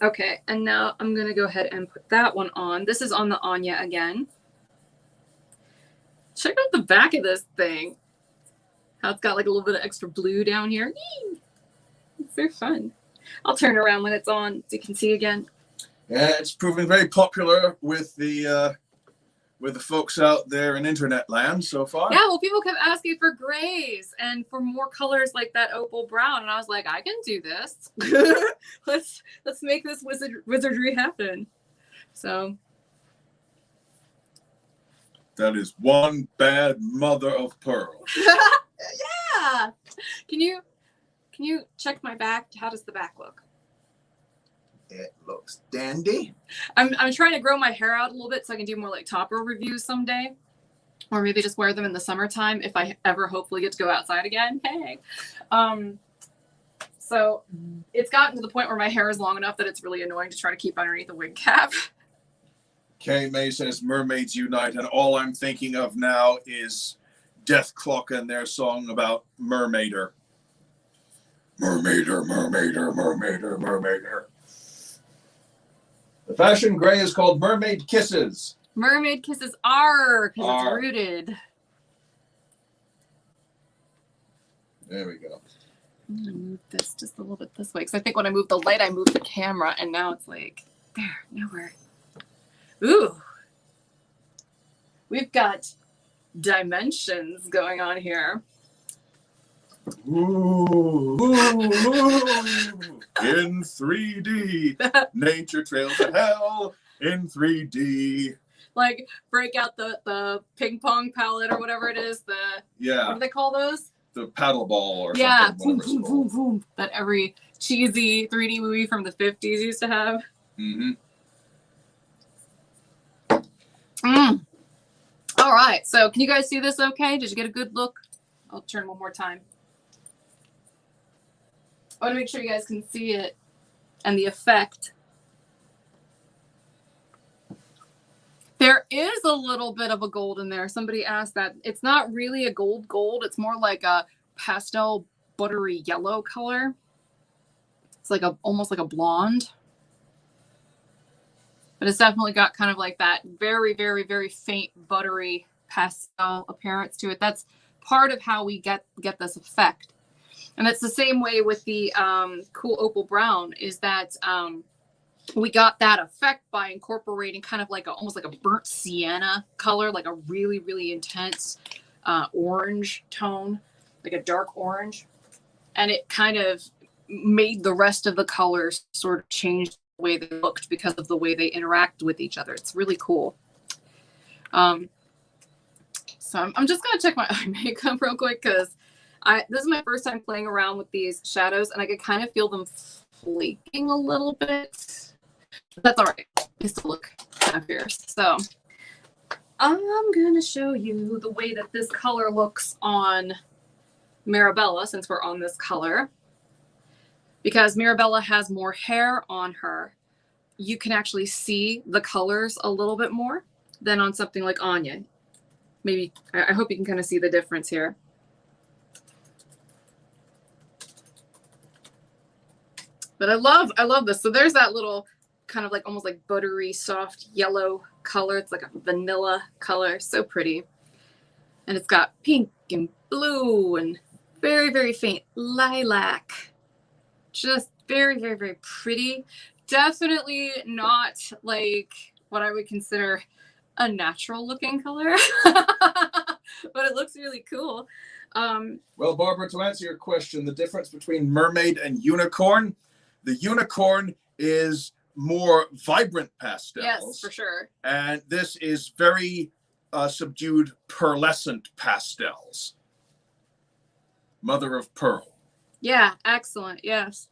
Speaker 1: Okay, and now I'm gonna go ahead and put that one on. This is on the Anya again. Check out the back of this thing. How it's got like a little bit of extra blue down here. Yee! It's so fun. I'll turn around when it's on so you can see again.
Speaker 2: Yeah, it's proving very popular with the folks out there in internet land so far.
Speaker 1: Yeah, well, people kept asking for grays and for more colors like that opal brown, and I was like, I can do this. let's make this wizardry happen. So
Speaker 2: that is one bad mother of pearl.
Speaker 1: Yeah. Can you check my back? How does the back look?
Speaker 2: It looks dandy.
Speaker 1: I'm trying to grow my hair out a little bit so I can do more like topper reviews someday, or maybe just wear them in the summertime if I ever hopefully get to go outside again. Hey, so it's gotten to the point where my hair is long enough that it's really annoying to try to keep underneath a wig cap.
Speaker 2: Kay May says Mermaids Unite, and all I'm thinking of now is Death Clock and their song about Mermaider. Mermaider, Mermaider, Mermaider, Mermaider. The fashion gray is called Mermaid Kisses.
Speaker 1: Mermaid Kisses R, because it's rooted.
Speaker 2: There we go.
Speaker 1: I'm gonna move this just a little bit this way, because I think when I move the light, I move the camera, and now it's like, there, nowhere. Ooh. We've got dimensions going on here.
Speaker 2: Ooh, in 3D. Nature trails to hell in 3D.
Speaker 1: like break out the ping pong palette or whatever it is. What do they call those?
Speaker 2: The paddle ball or
Speaker 1: yeah,
Speaker 2: something.
Speaker 1: Boom, boom, boom, boom, that every cheesy 3D movie from the 50s used to have. All right, so can you guys see this okay? Did you get a good look? I'll turn one more time. I want to make sure you guys can see it and the effect. There is a little bit of a gold in there. Somebody asked that. It's not really a gold. It's more like a pastel buttery yellow color. It's like almost like a blonde. But it's definitely got kind of like that very, very, very faint buttery pastel appearance to it. That's part of how we get this effect. And it's the same way with the cool opal brown, is that we got that effect by incorporating kind of like almost like a burnt sienna color, like a really, really intense orange tone, like a dark orange. And it kind of made the rest of the colors sort of change the way they looked because of the way they interact with each other. It's really cool. So I'm just going to check my eye makeup real quick because this is my first time playing around with these shadows, and I could kind of feel them flaking a little bit. That's all right. They still look kind of fierce. So I'm going to show you the way that this color looks on Mirabella, since we're on this color. Because Mirabella has more hair on her, you can actually see the colors a little bit more than on something like Anya. Maybe, I hope you can kind of see the difference here. But I love this. So there's that little kind of like almost like buttery, soft yellow color. It's like a vanilla color. So pretty. And it's got pink and blue and very, very faint lilac. Just very, very, very pretty. Definitely not like what I would consider a natural looking color, but it looks really cool.
Speaker 2: Well, Barbara, to answer your question, the difference between mermaid and unicorn, the unicorn is more vibrant pastels.
Speaker 1: Yes, for sure.
Speaker 2: And this is very subdued pearlescent pastels. Mother of pearl.
Speaker 1: Yeah, excellent. Yes.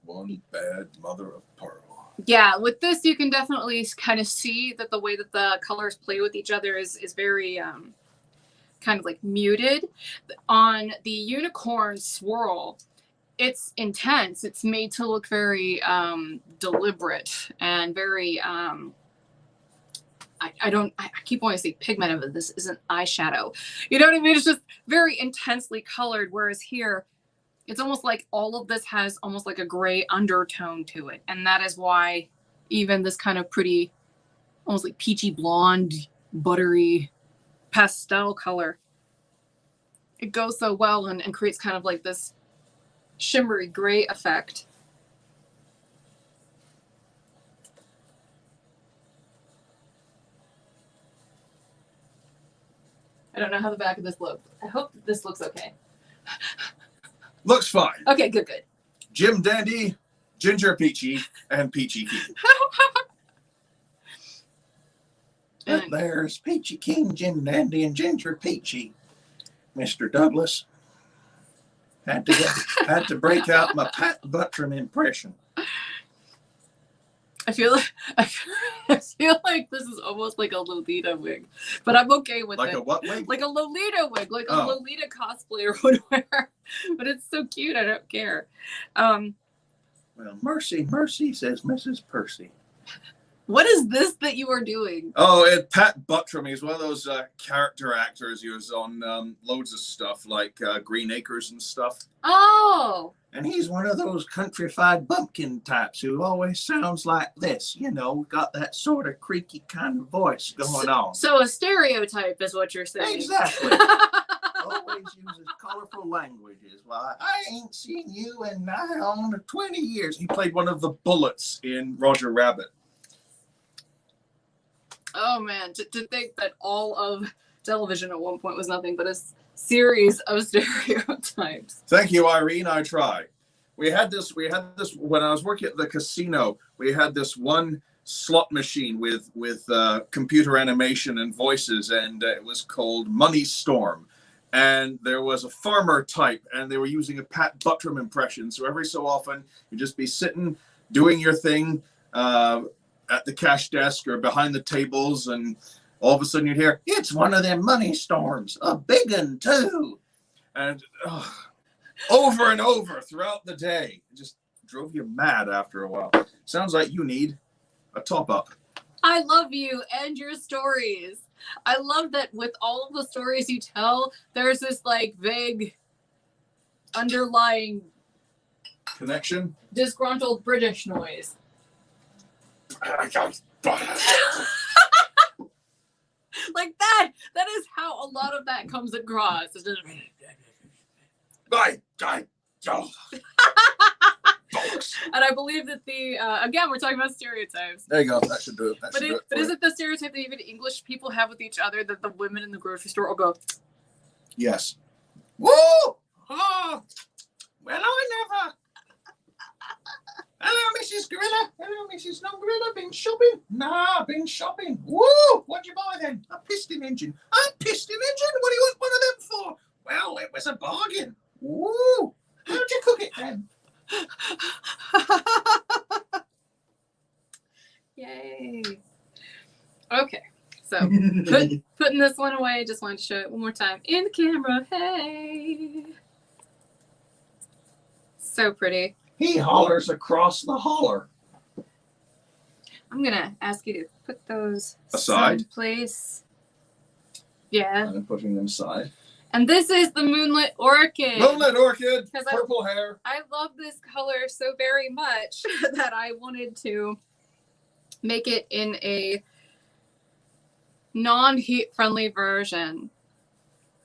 Speaker 2: One bad mother of pearl.
Speaker 1: Yeah, with this, you can definitely kind of see that the way that the colors play with each other is very kind of like muted. On the unicorn swirl, it's intense. It's made to look very deliberate and very I keep wanting to say pigmented, but this isn't eyeshadow. You know what I mean? It's just very intensely colored, whereas here, it's almost like all of this has almost like a gray undertone to it. And that is why even this kind of pretty, almost like peachy blonde, buttery pastel color, it goes so well and creates kind of like this shimmery gray effect. I don't know how the back of this looks. I hope this looks okay.
Speaker 2: Looks fine.
Speaker 1: Okay, good, good.
Speaker 2: Jim Dandy, Ginger Peachy, and Peachy King. But there's Peachy King, Jim Dandy, and Ginger Peachy. Mr. Douglas had to break out my Pat Buttram impression.
Speaker 1: I feel like this is almost like a Lolita wig, but I'm okay with it.
Speaker 2: Like a what wig?
Speaker 1: Like a Lolita wig, like a Lolita cosplayer would wear. But it's so cute, I don't care.
Speaker 2: Well, mercy, mercy, says Mrs. Percy.
Speaker 1: What is this that you are doing?
Speaker 2: Oh, Pat Buttram. He's one of those character actors. He was on loads of stuff like Green Acres and stuff.
Speaker 1: Oh.
Speaker 2: And he's one of those countrified bumpkin types who always sounds like this, you know, got that sort of creaky kind of voice going on.
Speaker 1: So a stereotype is what you're saying.
Speaker 2: Exactly. Always uses colorful languages. Well, I ain't seen you in nigh on 20 years. He played one of the bullets in Roger Rabbit.
Speaker 1: Oh man, to think that all of television at one point was nothing but a series of stereotypes.
Speaker 2: Thank you, Irene. I try. We had this when I was working at the casino. We had this one slot machine with computer animation and voices, and it was called Money Storm. And there was a farmer type, and they were using a Pat Buttram impression. So every so often, you'd just be sitting, doing your thing at the cash desk or behind the tables, and all of a sudden you'd hear, "It's one of them money storms, a big one too." And over and over throughout the day, it just drove you mad after a while. Sounds like you need a top up.
Speaker 1: I love you and your stories. I love that with all of the stories you tell, there's this like vague underlying
Speaker 2: Connection?
Speaker 1: disgruntled British noise. Like that is how a lot of that comes across. It's just and I believe that the again, we're talking about stereotypes.
Speaker 2: There you go. That should do it.
Speaker 1: But is it the stereotype that even English people have with each other that the women in the grocery store will go?
Speaker 2: Yes. Woo! Oh, well, I never. Hello, Mrs. Gorilla. Hello, Mrs. Non-Gorilla. Been shopping? Nah, been shopping. Woo! What'd you buy then? A piston engine. A piston engine? What do you want one of them for? Well, it was a bargain. Woo! How'd you cook it then?
Speaker 1: Yay. Okay. So putting this one away, just wanted to show it one more time in the camera. Hey. So pretty.
Speaker 2: He hollers across the holler.
Speaker 1: I'm gonna ask you to put those
Speaker 2: aside,
Speaker 1: someplace. Yeah.
Speaker 2: I'm putting them aside.
Speaker 1: And this is the Moonlit Orchid.
Speaker 2: Moonlit Orchid, purple hair.
Speaker 1: I love this color so very much that I wanted to make it in a non-heat friendly version.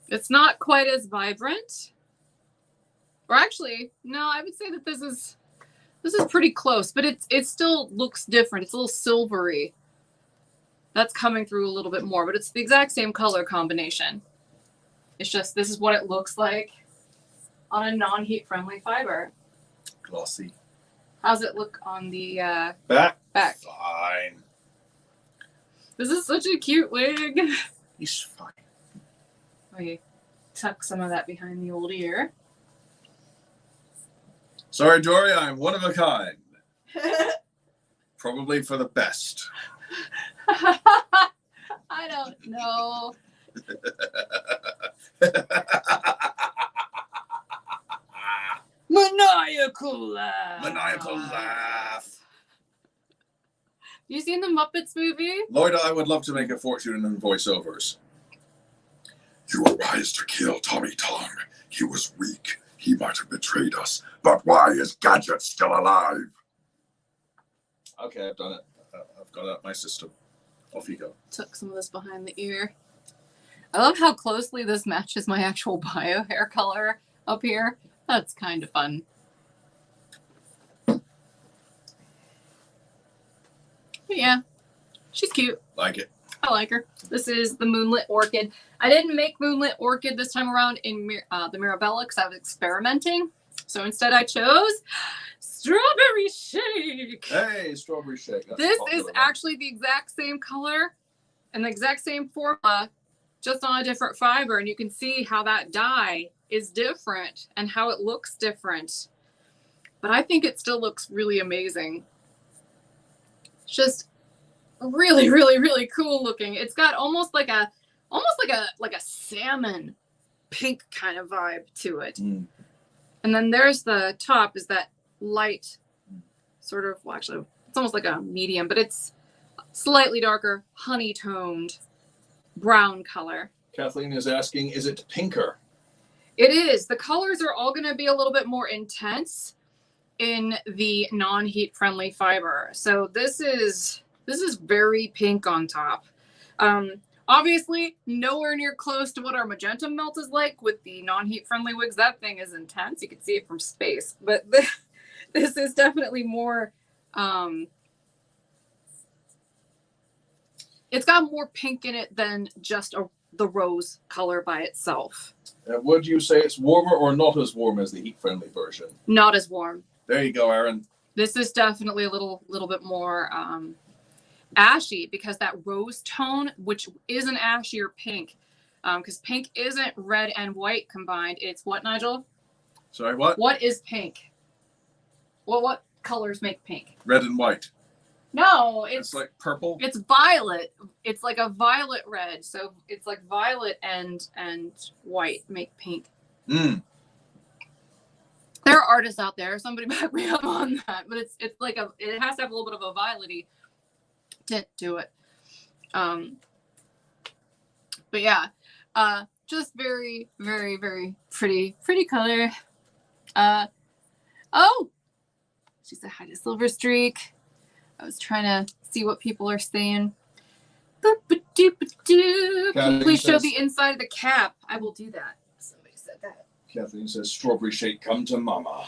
Speaker 1: It's not quite as vibrant. Or actually, no, I would say that this is pretty close, but it still looks different. It's a little silvery. That's coming through a little bit more, but it's the exact same color combination. It's just this is what it looks like on a non-heat friendly fiber.
Speaker 2: Glossy.
Speaker 1: How's it look on the
Speaker 2: back?
Speaker 1: Back.
Speaker 2: Fine.
Speaker 1: This is such a cute wig.
Speaker 2: He's fine.
Speaker 1: We tuck some of that behind the old ear.
Speaker 2: Sorry, Dory, I'm one of a kind. Probably for the best.
Speaker 1: I don't know. Maniacal laugh.
Speaker 2: Maniacal laugh.
Speaker 1: You seen the Muppets movie?
Speaker 2: Lloyd, I would love to make a fortune in voiceovers. You were wise to kill Tommy Tong. He was weak. He might have betrayed us. But why is Gadget still alive? Okay, I've done it. I've got it out my system. Off you go.
Speaker 1: Took some of this behind the ear. I love how closely this matches my actual bio hair color up here. That's kind of fun. But yeah, she's cute.
Speaker 2: Like it.
Speaker 1: I like her. This is the Moonlit Orchid. I didn't make Moonlit Orchid this time around in the Mirabella because I was experimenting. So instead I chose Strawberry Shake.
Speaker 2: Hey, Strawberry Shake. That's
Speaker 1: this is actually the exact same color and the exact same formula, just on a different fiber. And you can see how that dye is different and how it looks different. But I think it still looks really amazing. It's just really, really, really cool looking. It's got almost like a salmon pink kind of vibe to it. Mm. And then there's the top is that light sort of, well, actually it's almost like a medium, but it's slightly darker, honey toned brown color.
Speaker 2: Kathleen is asking, is it pinker?
Speaker 1: It is. The colors are all going to be a little bit more intense in the non-heat friendly fiber. So this is very pink on top. Obviously, nowhere near close to what our magenta melt is like with the non-heat friendly wigs. That thing is intense. You can see it from space. But this is definitely more... it's got more pink in it than just the rose color by itself.
Speaker 2: Would you say it's warmer or not as warm as the heat-friendly version?
Speaker 1: Not as warm.
Speaker 2: There you go, Aaron.
Speaker 1: This is definitely a little bit more ashy because that rose tone, which is an ashier pink, because pink isn't red and white combined. It's what, Nigel?
Speaker 2: Sorry, what?
Speaker 1: What is pink? Well, what colors make pink?
Speaker 2: Red and white.
Speaker 1: No,
Speaker 2: It's like purple.
Speaker 1: It's violet. It's like a violet red. So it's like violet and white make pink.
Speaker 2: Mm.
Speaker 1: There are artists out there. Somebody back me up on that, but it's like it has to have a little bit of a violety tint to it. But yeah, just very, very, very pretty color. Oh, she said hi to Silver Streak. I was trying to see what people are saying. Can you please show the inside of the cap? I will do that. Somebody said that.
Speaker 2: Kathleen says, "Strawberry shake, come to mama."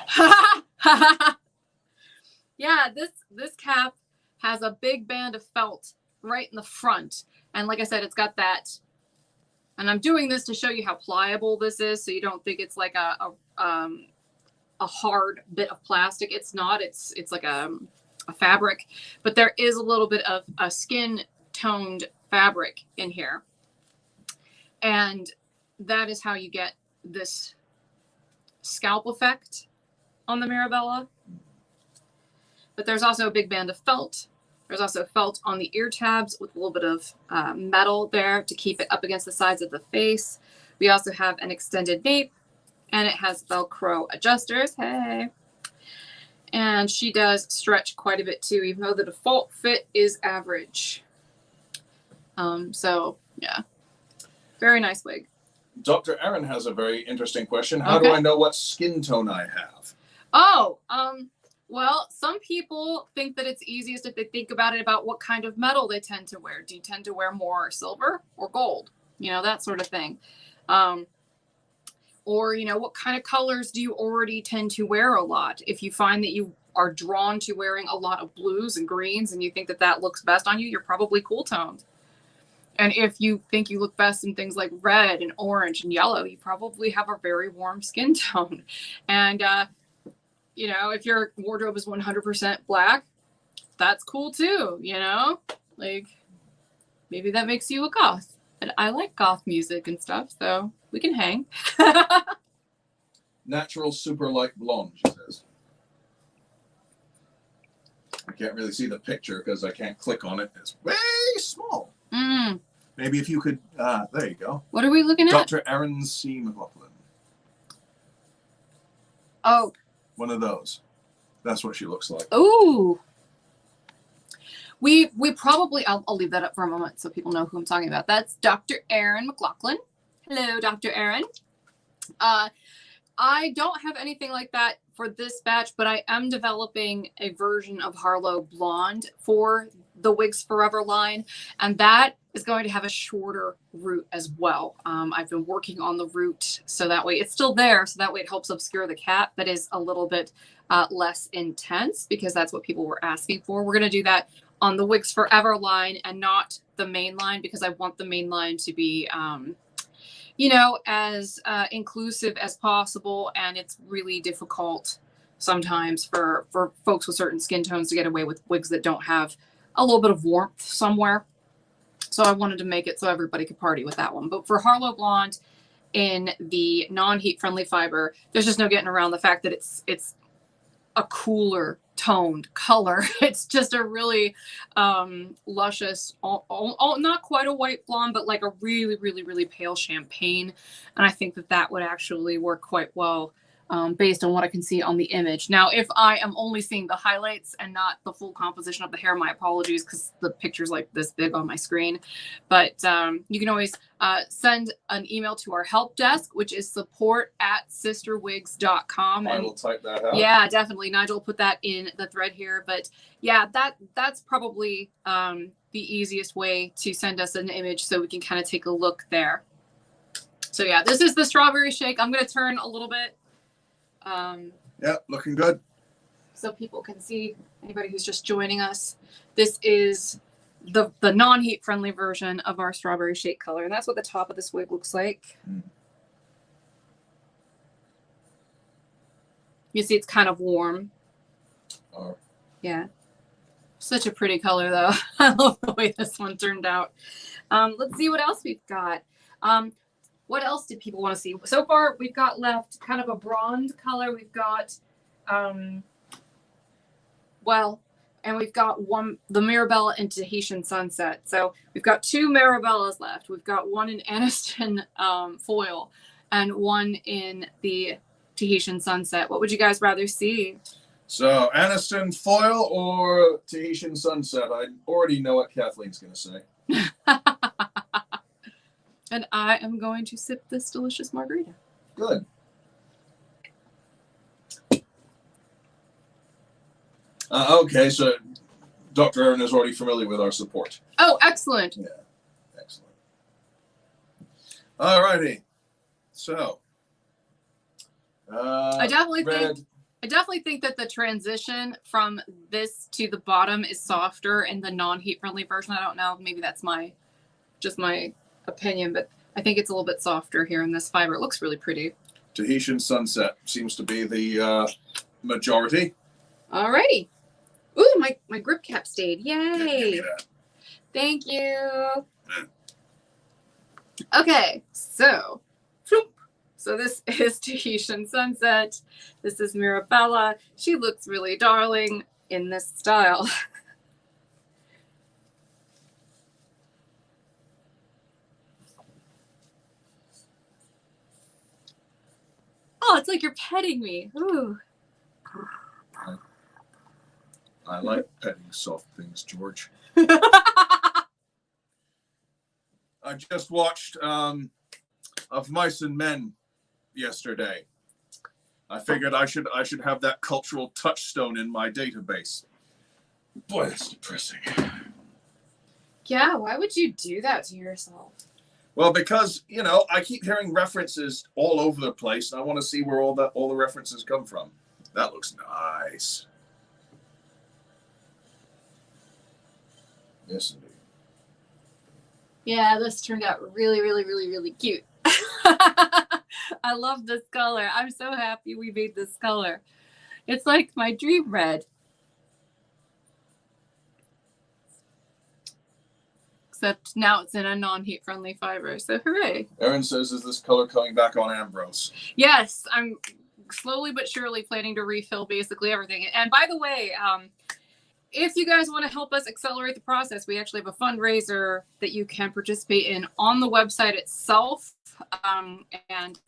Speaker 1: Yeah, this cap has a big band of felt right in the front, and like I said, it's got that. And I'm doing this to show you how pliable this is, so you don't think it's like a hard bit of plastic. It's not. It's like a fabric, but there is a little bit of a skin toned fabric in here, and that is how you get this scalp effect on the Mirabella. But there's also a big band of felt. There's also felt on the ear tabs with a little bit of metal there to keep it up against the sides of the face. We also have an extended nape, and it has Velcro adjusters. Hey. And she does stretch quite a bit too, even though the default fit is average. So yeah, very nice wig.
Speaker 2: Dr. Aaron has a very interesting question. How do I know what skin tone I have?
Speaker 1: Oh, well, some people think that it's easiest if they think about it about what kind of metal they tend to wear. Do you tend to wear more silver or gold? You know, that sort of thing. Or, you know, what kind of colors do you already tend to wear a lot? If you find that you are drawn to wearing a lot of blues and greens and you think that that looks best on you, you're probably cool toned. And if you think you look best in things like red and orange and yellow, you probably have a very warm skin tone. And, you know, if your wardrobe is 100% black, that's cool too, you know? Like, maybe that makes you a goth. And I like goth music and stuff, so we can hang.
Speaker 2: Natural super light blonde, she says. I can't really see the picture because I can't click on it. It's way small.
Speaker 1: Mm.
Speaker 2: Maybe if you could, there you go.
Speaker 1: What are we looking at?
Speaker 2: Dr. Aaron C. McLaughlin.
Speaker 1: Oh.
Speaker 2: One of those. That's what she looks like.
Speaker 1: Ooh. We probably, I'll leave that up for a moment so people know who I'm talking about. That's Dr. Aaron McLaughlin. Hello, Dr. Aaron. I don't have anything like that for this batch, but I am developing a version of Harlow Blonde for the Wigs Forever line, and that is going to have a shorter root as well. I've been working on the root so that way it's still there, so that way it helps obscure the cap, but is a little bit less intense because that's what people were asking for. We're going to do that on the Wigs Forever line and not the main line because I want the main line to be you know, as inclusive as possible, and it's really difficult sometimes for folks with certain skin tones to get away with wigs that don't have a little bit of warmth somewhere. So I wanted to make it so everybody could party with that one. But for Harlow Blonde in the non-heat friendly fiber, there's just no getting around the fact that it's a cooler toned color. It's just a really luscious, not quite a white blonde, but like a really, really, really pale champagne. And I think that that would actually work quite well based on what I can see on the image. Now, if I am only seeing the highlights and not the full composition of the hair, my apologies, because the picture's like this big on my screen. But you can always send an email to our help desk, which is support@CysterWigs.com.
Speaker 2: I will type that out.
Speaker 1: Yeah, definitely. Nigel will put that in the thread here. But yeah, that's probably the easiest way to send us an image so we can kind of take a look there. So yeah, this is the strawberry shake. I'm going to turn a little bit.
Speaker 2: Yeah, looking good.
Speaker 1: So people can see, anybody who's just joining us, this is the non-heat friendly version of our strawberry shake color. And that's what the top of this wig looks like. Mm. You see it's kind of warm.
Speaker 2: Oh.
Speaker 1: Yeah. Such a pretty color, though. I love the way this one turned out. Let's see what else we've got. What else did people want to see? So far, we've got left kind of a bronze color. We've got, and we've got the Mirabella and Tahitian Sunset. So we've got 2 Mirabellas left. We've got one in Aniston foil and one in the Tahitian Sunset. What would you guys rather see?
Speaker 2: So, Aniston foil or Tahitian Sunset? I already know what Kathleen's going to say.
Speaker 1: And I am going to sip this delicious margarita.
Speaker 2: Good. Okay, so Dr. Aaron is already familiar with our support.
Speaker 1: Oh, excellent.
Speaker 2: Yeah, excellent. All righty. So,
Speaker 1: I definitely think that the transition from this to the bottom is softer in the non-heat friendly version. I don't know, maybe that's just my opinion, but I think it's a little bit softer here in this fiber. It looks really pretty.
Speaker 2: Tahitian Sunset seems to be the majority.
Speaker 1: Alrighty. Ooh, my grip cap stayed. Yay. Thank you. Okay, so this is Tahitian Sunset. This is Mirabella. She looks really darling in this style. Oh, it's like you're petting me. Ooh.
Speaker 2: I like petting soft things, George. I just watched Of Mice and Men yesterday. I figured I should have that cultural touchstone in my database. Boy, that's depressing.
Speaker 1: Yeah, why would you do that to yourself?
Speaker 2: Well, because, you know, I keep hearing references all over the place, and I want to see where all the references come from. That looks nice. Yes, indeed.
Speaker 1: Yeah, this turned out really, really, really, really cute. I love this color. I'm so happy we made this color. It's like my dream red. Except now it's in a non-heat friendly fiber. So hooray.
Speaker 2: Erin says, is this color coming back on Ambrose?
Speaker 1: Yes, I'm slowly but surely planning to refill basically everything. And by the way, if you guys want to help us accelerate the process, we actually have a fundraiser that you can participate in on the website itself. And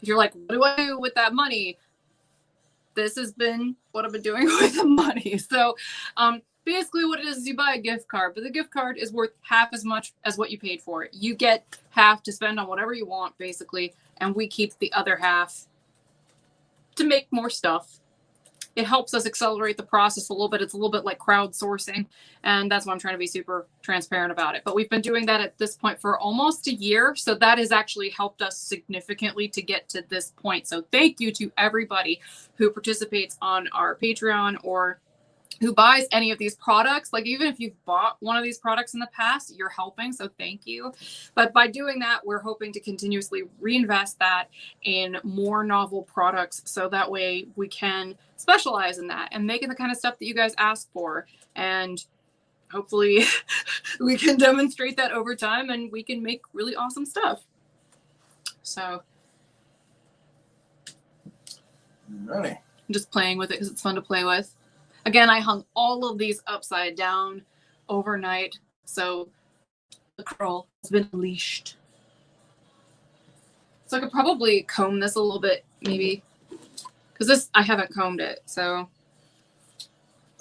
Speaker 1: if you're like, what do I do with that money? This has been what I've been doing with the money. So basically what it is you buy a gift card, but the gift card is worth half as much as what you paid for it. You get half to spend on whatever you want, basically, and we keep the other half to make more stuff. It helps us accelerate the process a little bit. It's a little bit like crowdsourcing, and that's why I'm trying to be super transparent about it. But we've been doing that at this point for almost a year, so that has actually helped us significantly to get to this point. So thank you to everybody who participates on our Patreon or who buys any of these products. Like, even if you've bought one of these products in the past, you're helping, so thank you. But by doing that, we're hoping to continuously reinvest that in more novel products, so that way we can specialize in that and make it the kind of stuff that you guys ask for. And hopefully we can demonstrate that over time and we can make really awesome stuff. So
Speaker 2: Ready.
Speaker 1: I'm just playing with it because it's fun to play with. Again, I hung all of these upside down overnight, so the curl has been unleashed. So I could probably comb this a little bit, maybe, because this, I haven't combed it, so.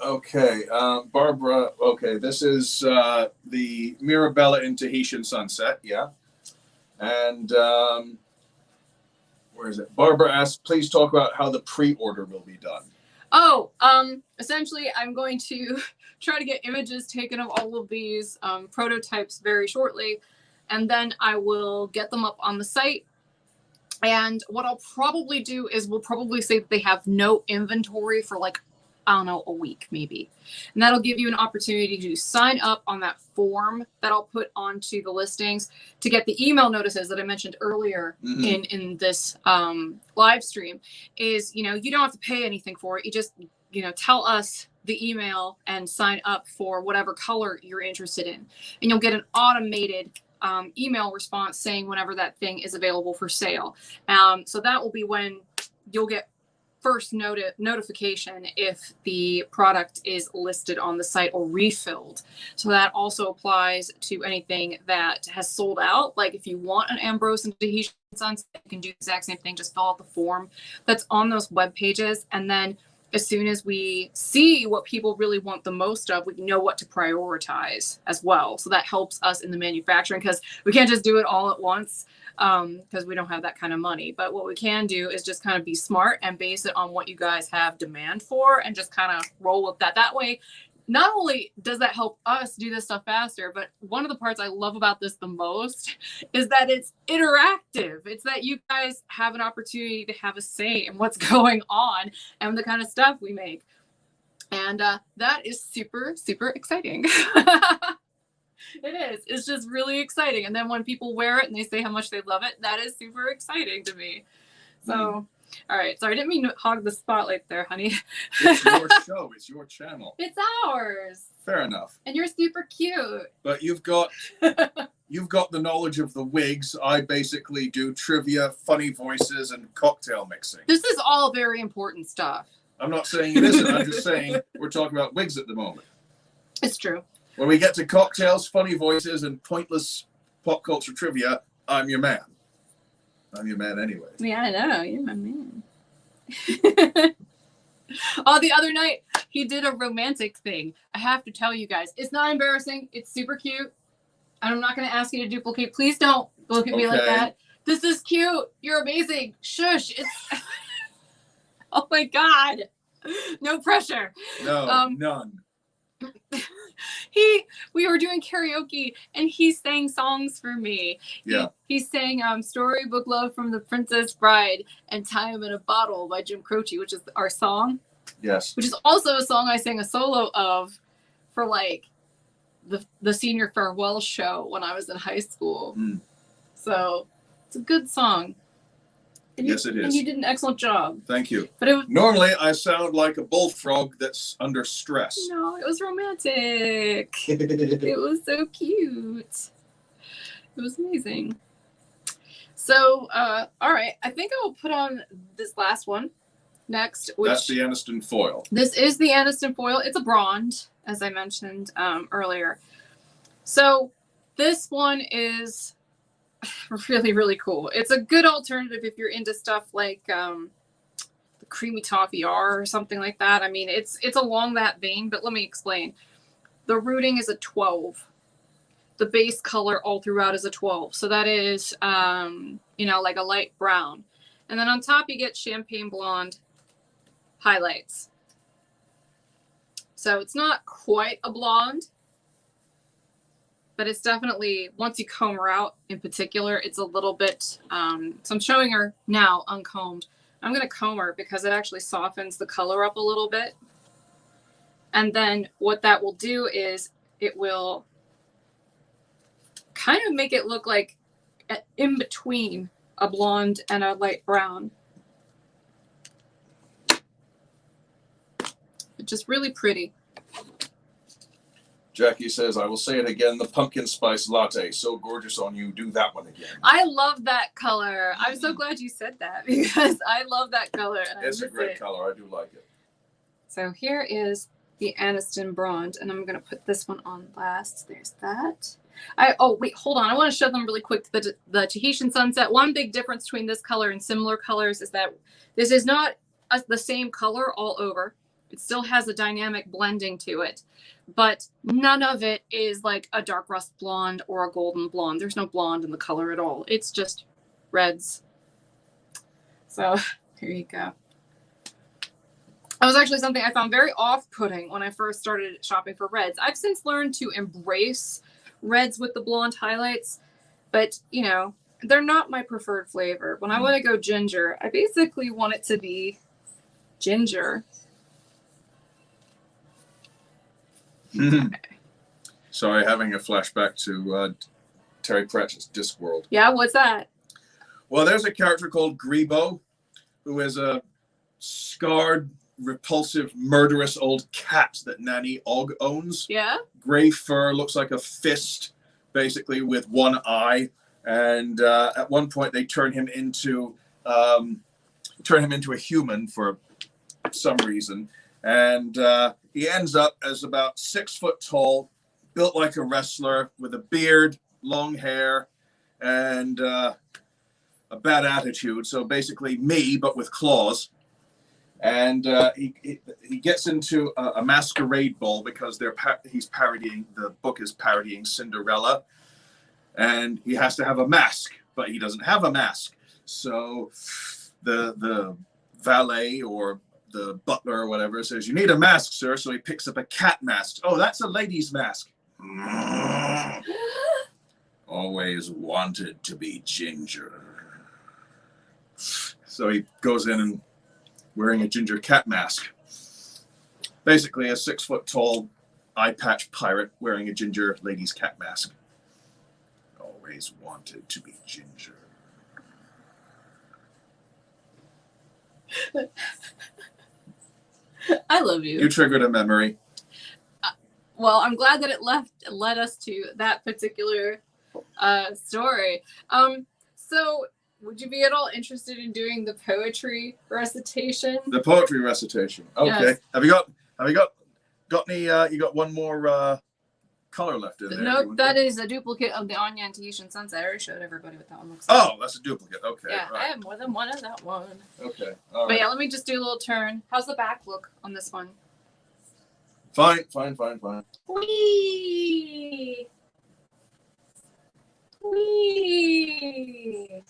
Speaker 2: Okay, Barbara, okay, this is the Mirabella in Tahitian Sunset, yeah. And where is it? Barbara asks, please talk about how the pre-order will be done.
Speaker 1: Oh, essentially, I'm going to try to get images taken of all of these prototypes very shortly, and then I will get them up on the site. And what I'll probably do is we'll probably say that they have no inventory for, like, I don't know, a week maybe. And that'll give you an opportunity to sign up on that form that I'll put onto the listings to get the email notices that I mentioned earlier in this live stream. Is, you know, you don't have to pay anything for it. You just, you know, tell us the email and sign up for whatever color you're interested in. And you'll get an automated email response saying whenever that thing is available for sale. So that will be when you'll get first notification if the product is listed on the site or refilled. So that also applies to anything that has sold out. Like if you want an Ambrose and Tahitian sunset, you can do the exact same thing. Just fill out the form that's on those web pages. And then as soon as we see what people really want the most of, we know what to prioritize as well. So that helps us in the manufacturing, because we can't just do it all at once, because we don't have that kind of money. But what we can do is just kind of be smart and base it on what you guys have demand for and just kind of roll with that. That way, not only does that help us do this stuff faster, but one of the parts I love about this the most is that it's interactive. It's that you guys have an opportunity to have a say in what's going on and the kind of stuff we make. And that is super, super exciting. It is. It's just really exciting. And then when people wear it and they say how much they love it, that is super exciting to me. So... All right. Sorry, I didn't mean to hog the spotlight there, honey.
Speaker 2: It's your show. It's your channel.
Speaker 1: It's ours.
Speaker 2: Fair enough.
Speaker 1: And you're super cute.
Speaker 2: But you've got the knowledge of the wigs. I basically do trivia, funny voices, and cocktail mixing.
Speaker 1: This is all very important stuff.
Speaker 2: I'm not saying it isn't. I'm just saying we're talking about wigs at the moment.
Speaker 1: It's true.
Speaker 2: When we get to cocktails, funny voices, and pointless pop culture trivia, I'm your man. I'm your man anyway.
Speaker 1: Yeah, I know. You're my man. Oh, the other night, he did a romantic thing. I have to tell you guys. It's not embarrassing. It's super cute. And I'm not going to ask you to duplicate. Please don't look at me like that. This is cute. You're amazing. Shush. It's... Oh, my God. No pressure.
Speaker 2: No, none.
Speaker 1: We were doing karaoke and he sang songs for me.
Speaker 2: Yeah.
Speaker 1: He sang Storybook Love from the Princess Bride and Time in a Bottle by Jim Croce, which is our song.
Speaker 2: Yes.
Speaker 1: Which is also a song I sang a solo of for like the senior farewell show when I was in high school. So it's a good song. And
Speaker 2: yes, it is.
Speaker 1: And you did an excellent job.
Speaker 2: Thank you.
Speaker 1: But it was,
Speaker 2: normally I sound like a bullfrog that's under stress.
Speaker 1: No, it was romantic. It was so cute. It was amazing. So, all right. I think I will put on this last one next.
Speaker 2: That's the Aniston foil.
Speaker 1: This is the Aniston foil. It's a blonde, as I mentioned earlier. So this one is really, really cool. It's a good alternative if you're into stuff like the Creamy Toffee R or something like that. I mean, it's along that vein, but let me explain. The rooting is a 12. The base color all throughout is a 12. So that is, you know, like a light brown. And then on top you get champagne blonde highlights. So it's not quite a blonde, but it's definitely, once you comb her out in particular, it's a little bit, so I'm showing her now uncombed. I'm going to comb her because it actually softens the color up a little bit. And then what that will do is it will kind of make it look like in between a blonde and a light brown. It's just really pretty.
Speaker 2: Jackie says, I will say it again, the pumpkin spice latte, so gorgeous on you. Do that one again.
Speaker 1: I love that color. I'm so glad you said that because I love that color. And
Speaker 2: it's a great color. I do like it.
Speaker 1: So here is the Aniston Blonde, and I'm going to put this one on last. There's that. Oh, wait, hold on. I want to show them really quick the Tahitian Sunset. One big difference between this color and similar colors is that this is not the same color all over. It still has a dynamic blending to it, but none of it is like a dark rust blonde or a golden blonde. There's no blonde in the color at all. It's just reds. So here you go. That was actually something I found very off-putting when I first started shopping for reds. I've since learned to embrace reds with the blonde highlights, but you know, they're not my preferred flavor. When I want to go ginger, I basically want it to be ginger.
Speaker 2: Sorry, having a flashback to Terry Pratchett's Discworld.
Speaker 1: Yeah, what's that?
Speaker 2: Well, there's a character called Grebo, who is a scarred repulsive, murderous old cat that Nanny Og owns.
Speaker 1: Yeah.
Speaker 2: Gray fur, looks like a fist, basically with one eye. And at one point, they turn him into a human for some reason. And he ends up as about 6 foot tall, built like a wrestler, with a beard, long hair, and a bad attitude. So basically me, but with claws. And he gets into a masquerade ball because he's parodying, the book is parodying Cinderella. And he has to have a mask, but he doesn't have a mask. So the valet or the butler or whatever says, "You need a mask, sir." So he picks up a cat mask. "Oh, that's a lady's mask." Always wanted to be ginger. So he goes in and wearing a ginger cat mask. Basically a 6 foot tall eye patch pirate wearing a ginger lady's cat mask. Always wanted to be ginger.
Speaker 1: I love you.
Speaker 2: You triggered a memory.
Speaker 1: Well, I'm glad that it led us to that particular story. So would you be at all interested in doing the poetry recitation?
Speaker 2: The poetry recitation. Okay.
Speaker 1: Yes.
Speaker 2: Have you got any you got one more color left in there?
Speaker 1: No, that is a duplicate of the Anya and Tahitian sunset. I already showed everybody what that one looks like.
Speaker 2: Oh, that's a duplicate. Okay.
Speaker 1: Yeah,
Speaker 2: right.
Speaker 1: I have more than one of that one.
Speaker 2: Okay. All
Speaker 1: But
Speaker 2: right.
Speaker 1: yeah, let me just do a little turn. How's the back look on this one?
Speaker 2: Fine.
Speaker 1: Whee! Whee!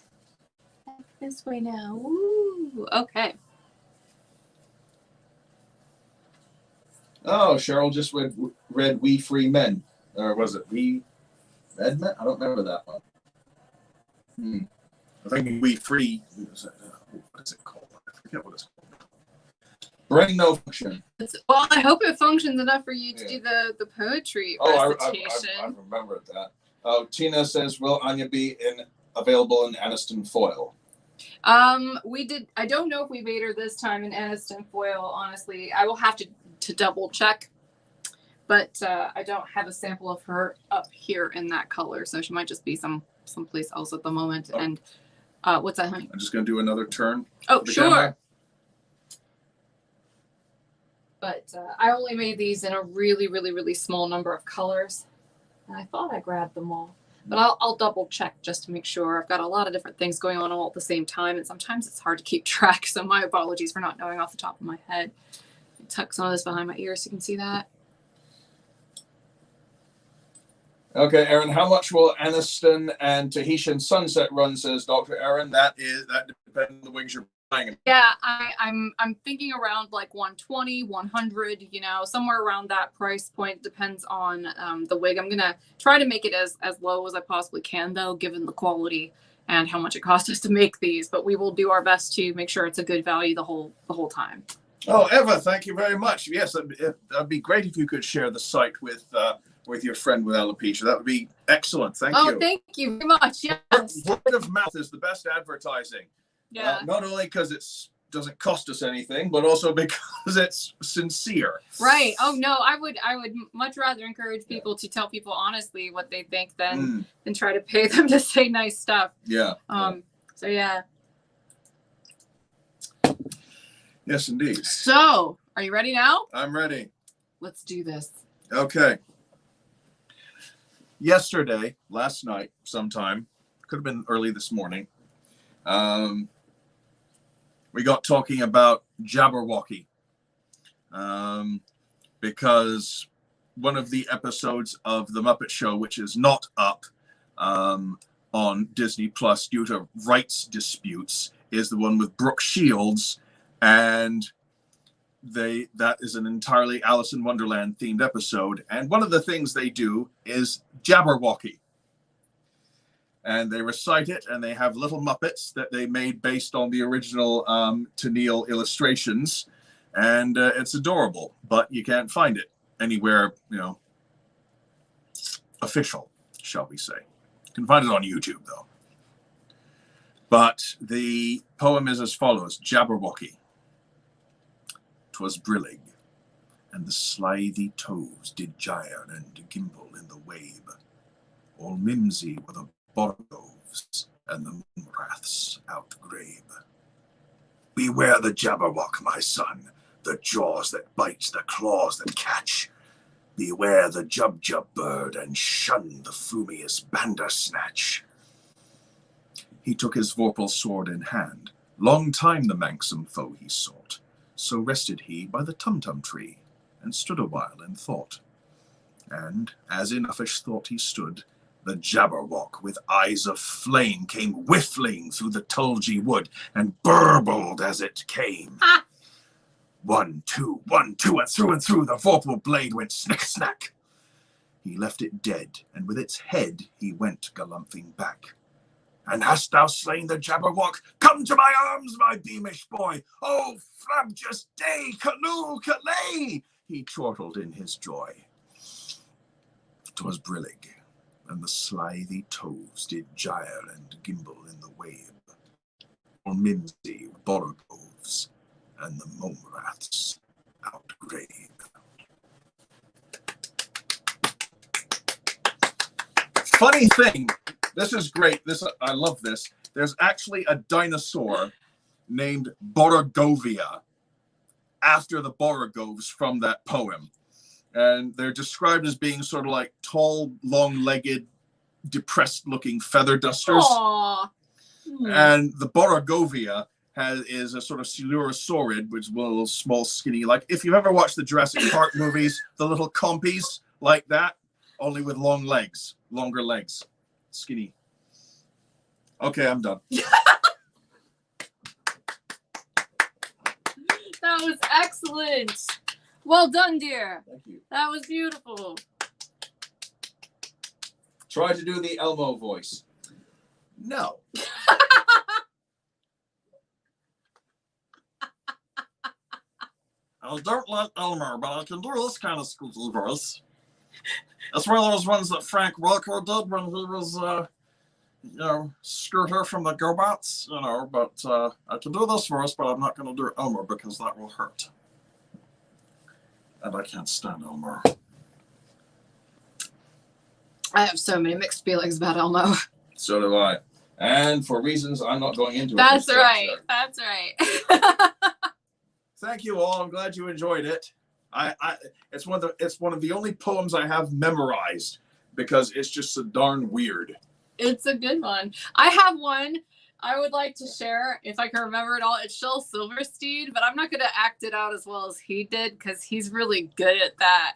Speaker 1: This way now. Woo! Okay.
Speaker 2: Oh, Cheryl just read We Free Men. Or was it We Red Men? I don't remember that one. I think We Free. What is it called? I forget what it's called. Brain No Function.
Speaker 1: Well, I hope it functions enough for you to do the poetry recitation.
Speaker 2: I remembered that. Oh, Tina says, "Will Anya be available in Aniston foil?"
Speaker 1: We did. I don't know if we made her this time in Aniston foil. Honestly, I will have to double check. But I don't have a sample of her up here in that color, so she might just be someplace else at the moment. Oh. And what's that, honey?
Speaker 2: I'm just gonna do another turn.
Speaker 1: Oh, sure. Camera. But I only made these in a really, really, really small number of colors, and I thought I grabbed them all. But I'll double check just to make sure. I've got a lot of different things going on all at the same time, and sometimes it's hard to keep track. So my apologies for not knowing off the top of my head. I tuck some of this behind my ears so you can see that.
Speaker 2: Okay, Aaron, how much will Aniston and Tahitian Sunset run, says Dr. Aaron? That depends on the wigs you're buying. Yeah,
Speaker 1: I'm thinking around like 120, 100, somewhere around that price point. Depends on the wig. I'm going to try to make it as low as I possibly can, though, given the quality and how much it cost us to make these. But we will do our best to make sure it's a good value the whole time.
Speaker 2: Oh, Eva, thank you very much. Yes, that'd be great if you could share the site with your friend with alopecia. That would be excellent. Thank you.
Speaker 1: Oh, thank you very much. Yes.
Speaker 2: Word of mouth is the best advertising.
Speaker 1: Yeah.
Speaker 2: Not only because it doesn't cost us anything, but also because it's sincere.
Speaker 1: Right. Oh no, I would much rather encourage people to tell people honestly what they think than try to pay them to say nice stuff.
Speaker 2: Yeah.
Speaker 1: So yeah.
Speaker 2: Yes, indeed.
Speaker 1: So, are you ready now?
Speaker 2: I'm ready.
Speaker 1: Let's do this.
Speaker 2: Okay. Last night, sometime, could have been early this morning, we got talking about Jabberwocky, because one of the episodes of The Muppet Show, which is not up on Disney Plus due to rights disputes, is the one with Brooke Shields, and that is an entirely Alice in Wonderland themed episode. And one of the things they do is Jabberwocky. And they recite it, and they have little Muppets that they made based on the original Tennille illustrations. And it's adorable, but you can't find it anywhere, official, shall we say. You can find it on YouTube, though. But the poem is as follows: Jabberwocky. 'Twas 'Twas brillig, and the slithy toes did gyre and gimble in the wabe. All mimsy were the borogoves, and the moonraths outgrabe. Beware the jabberwock, my son, the jaws that bite, the claws that catch. Beware the jub-jub bird, and shun the fumious bandersnatch. He took his vorpal sword in hand. Long time the manxome foe he sought. So rested he by the tum-tum tree, and stood a while in thought. And, as in uffish thought he stood, the jabberwock with eyes of flame came whiffling through the tulgey wood, and burbled as it came. 1, 2, 1, 2, and through the vorpal blade went snick-snack. He left it dead, and with its head he went galumphing back. And hast thou slain the jabberwock? Come to my arms, my beamish boy! Oh, frabjous day, callooh, callay! He chortled in his joy. 'Twas brillig, and the slithy toes did gyre and gimble in the wabe. All mimsy borogoves, and the moonraths outgrabe. Funny thing, this is great. I love this. There's actually a dinosaur named Borogovia after the borogoves from that poem. And they're described as being sort of like tall, long-legged, depressed-looking feather dusters.
Speaker 1: Aww.
Speaker 2: And the Borogovia is a sort of Coelurosaurid, which is a little small, skinny. Like if you've ever watched the Jurassic Park movies, the little compies like that, only with long legs, longer legs, skinny. Okay, I'm done.
Speaker 1: That was excellent. Well done, dear.
Speaker 2: Thank you.
Speaker 1: That was beautiful.
Speaker 2: Try to do the Elmo voice. No. I don't like Elmer, but I can do this kind of squeaky voice. It's one of those ones that Frank Welker did when he was, Scooter from the GoBots, but I can do this voice, but I'm not going to do Elmer because that will hurt. And I can't stand Elmer.
Speaker 1: I have so many mixed feelings about Elmo.
Speaker 2: So do I. And for reasons I'm not going into.
Speaker 1: That's right. That's right.
Speaker 2: Thank you all. I'm glad you enjoyed it. It's one of the only poems I have memorized because it's just so darn weird.
Speaker 1: It's a good one. I have one I would like to share if I can remember it all. It's Shel Silverstein, but I'm not going to act it out as well as he did because he's really good at that.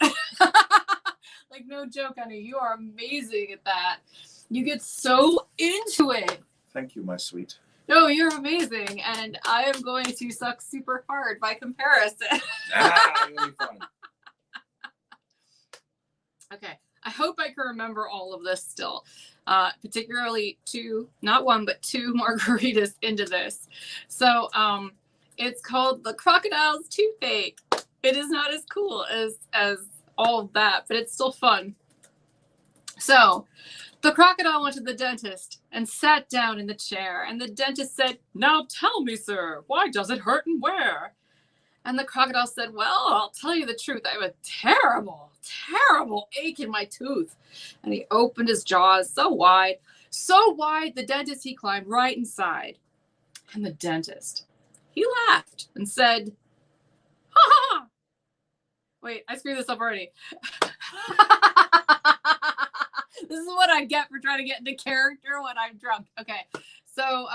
Speaker 1: Like, no joke, honey. You are amazing at that. You get so into it.
Speaker 2: Thank you, my sweet.
Speaker 1: No, you're amazing, and I am going to suck super hard by comparison.
Speaker 2: Really fun.
Speaker 1: Okay, I hope I can remember all of this still, particularly not one, but two margaritas into this. So it's called The Crocodile's Toothache. It is not as cool as all of that, but it's still fun. So the crocodile went to the dentist and sat down in the chair, and the dentist said, "Now tell me, sir, why does it hurt and where?" And the crocodile said, "Well, I'll tell you the truth. I have a terrible, terrible ache in my tooth." And he opened his jaws so wide, the dentist, he climbed right inside. And the dentist, he laughed and said, "Ha ha ha." Wait, I screwed this up already. This is what I get for trying to get into character when I'm drunk. Okay, so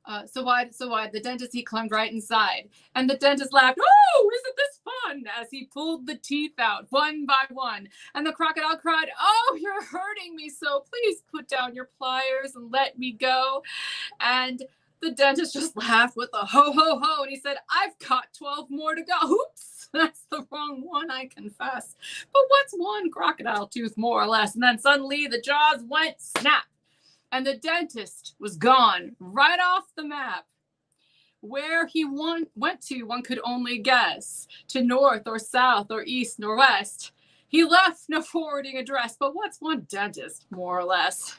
Speaker 1: why? The dentist, he climbed right inside, and the dentist laughed. "Oh, isn't this fun?" As he pulled the teeth out one by one, and the crocodile cried, "Oh, you're hurting me so. Please put down your pliers and let me go." And the dentist just laughed with a ho ho ho, and he said, "I've got 12 more to go." Oops, that's the wrong one, I confess. But what's one crocodile tooth more or less? And then suddenly the jaws went snap, and the dentist was gone right off the map. Where he went to, one could only guess, to north or south or east nor west. He left no forwarding address, but what's one dentist more or less?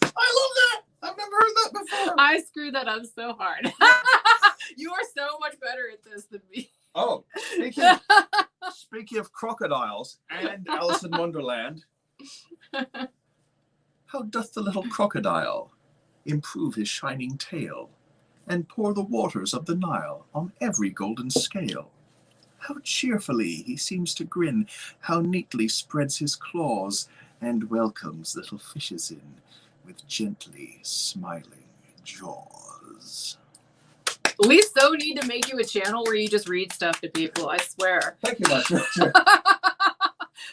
Speaker 2: I love that. I've never heard that before.
Speaker 1: I screwed that up so hard. You are so much better at this.
Speaker 2: Speaking of crocodiles and Alice in Wonderland, how doth the little crocodile improve his shining tail and pour the waters of the Nile on every golden scale? How cheerfully he seems to grin, how neatly spreads his claws and welcomes little fishes in with gently smiling jaws.
Speaker 1: We so need to make you a channel where you just read stuff to people, I swear.
Speaker 2: Thank you, Margarita.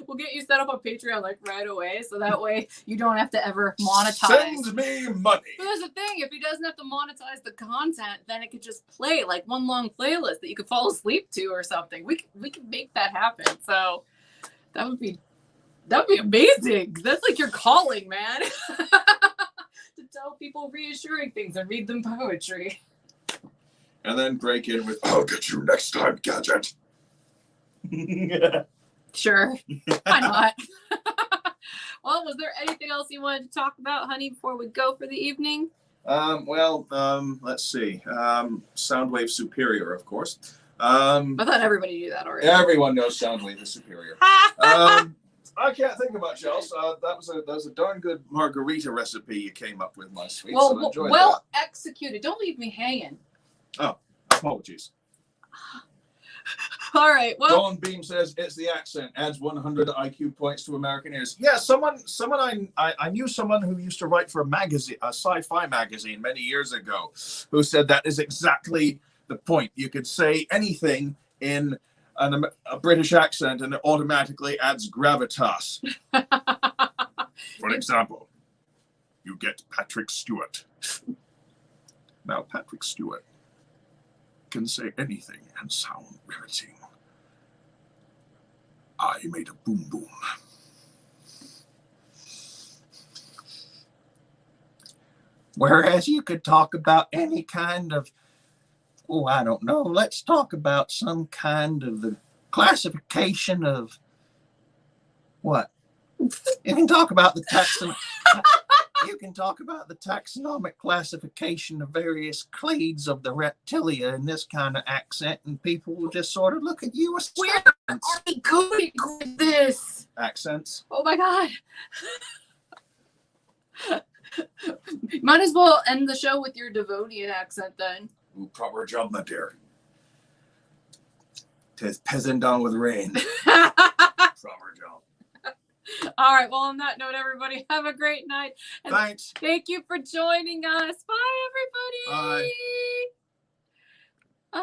Speaker 1: We'll get you set up on Patreon like right away, so that way you don't have to ever monetize.
Speaker 2: Send me money.
Speaker 1: But there's the thing, if he doesn't have to monetize the content, then it could just play like one long playlist that you could fall asleep to or something. We could make that happen. So that'd be amazing. That's like your calling, man. To tell people reassuring things and read them poetry.
Speaker 2: And then break in with, I'll get you next time, Gadget.
Speaker 1: Sure. Why not? Well, was there anything else you wanted to talk about, honey, before we go for the evening?
Speaker 2: Let's see. Soundwave Superior, of course.
Speaker 1: I thought everybody knew that already.
Speaker 2: Everyone knows Soundwave is superior. I can't think of much else. That was a darn good margarita recipe you came up with, my sweet.
Speaker 1: Well,
Speaker 2: so enjoyed
Speaker 1: well executed. Don't leave me hanging.
Speaker 2: Oh, apologies.
Speaker 1: All right. Well,
Speaker 2: Dawn Beam says it's the accent, adds 100 IQ points to American ears. Yeah, I knew someone who used to write for a magazine, a sci-fi magazine many years ago, who said that is exactly the point. You could say anything in a British accent and it automatically adds gravitas. For example, you get Patrick Stewart. Now, Patrick Stewart can say anything and sound riveting. I made a boom boom. Whereas you could talk about any kind of, I don't know, let's talk about some kind of the classification of what? You can talk about the taxonomic classification of various clades of the reptilia in this kind of accent, and people will just sort of look at you as
Speaker 1: where are we going with this?
Speaker 2: accents.
Speaker 1: Oh my god. Might as well end the show with your Devonian accent then.
Speaker 2: Ooh, proper job, my dear. 'Tis peasant down with rain. Proper job.
Speaker 1: All right. Well, on that note, everybody, have a great night. And
Speaker 2: thanks.
Speaker 1: Thank you for joining us. Bye, everybody.
Speaker 2: Bye.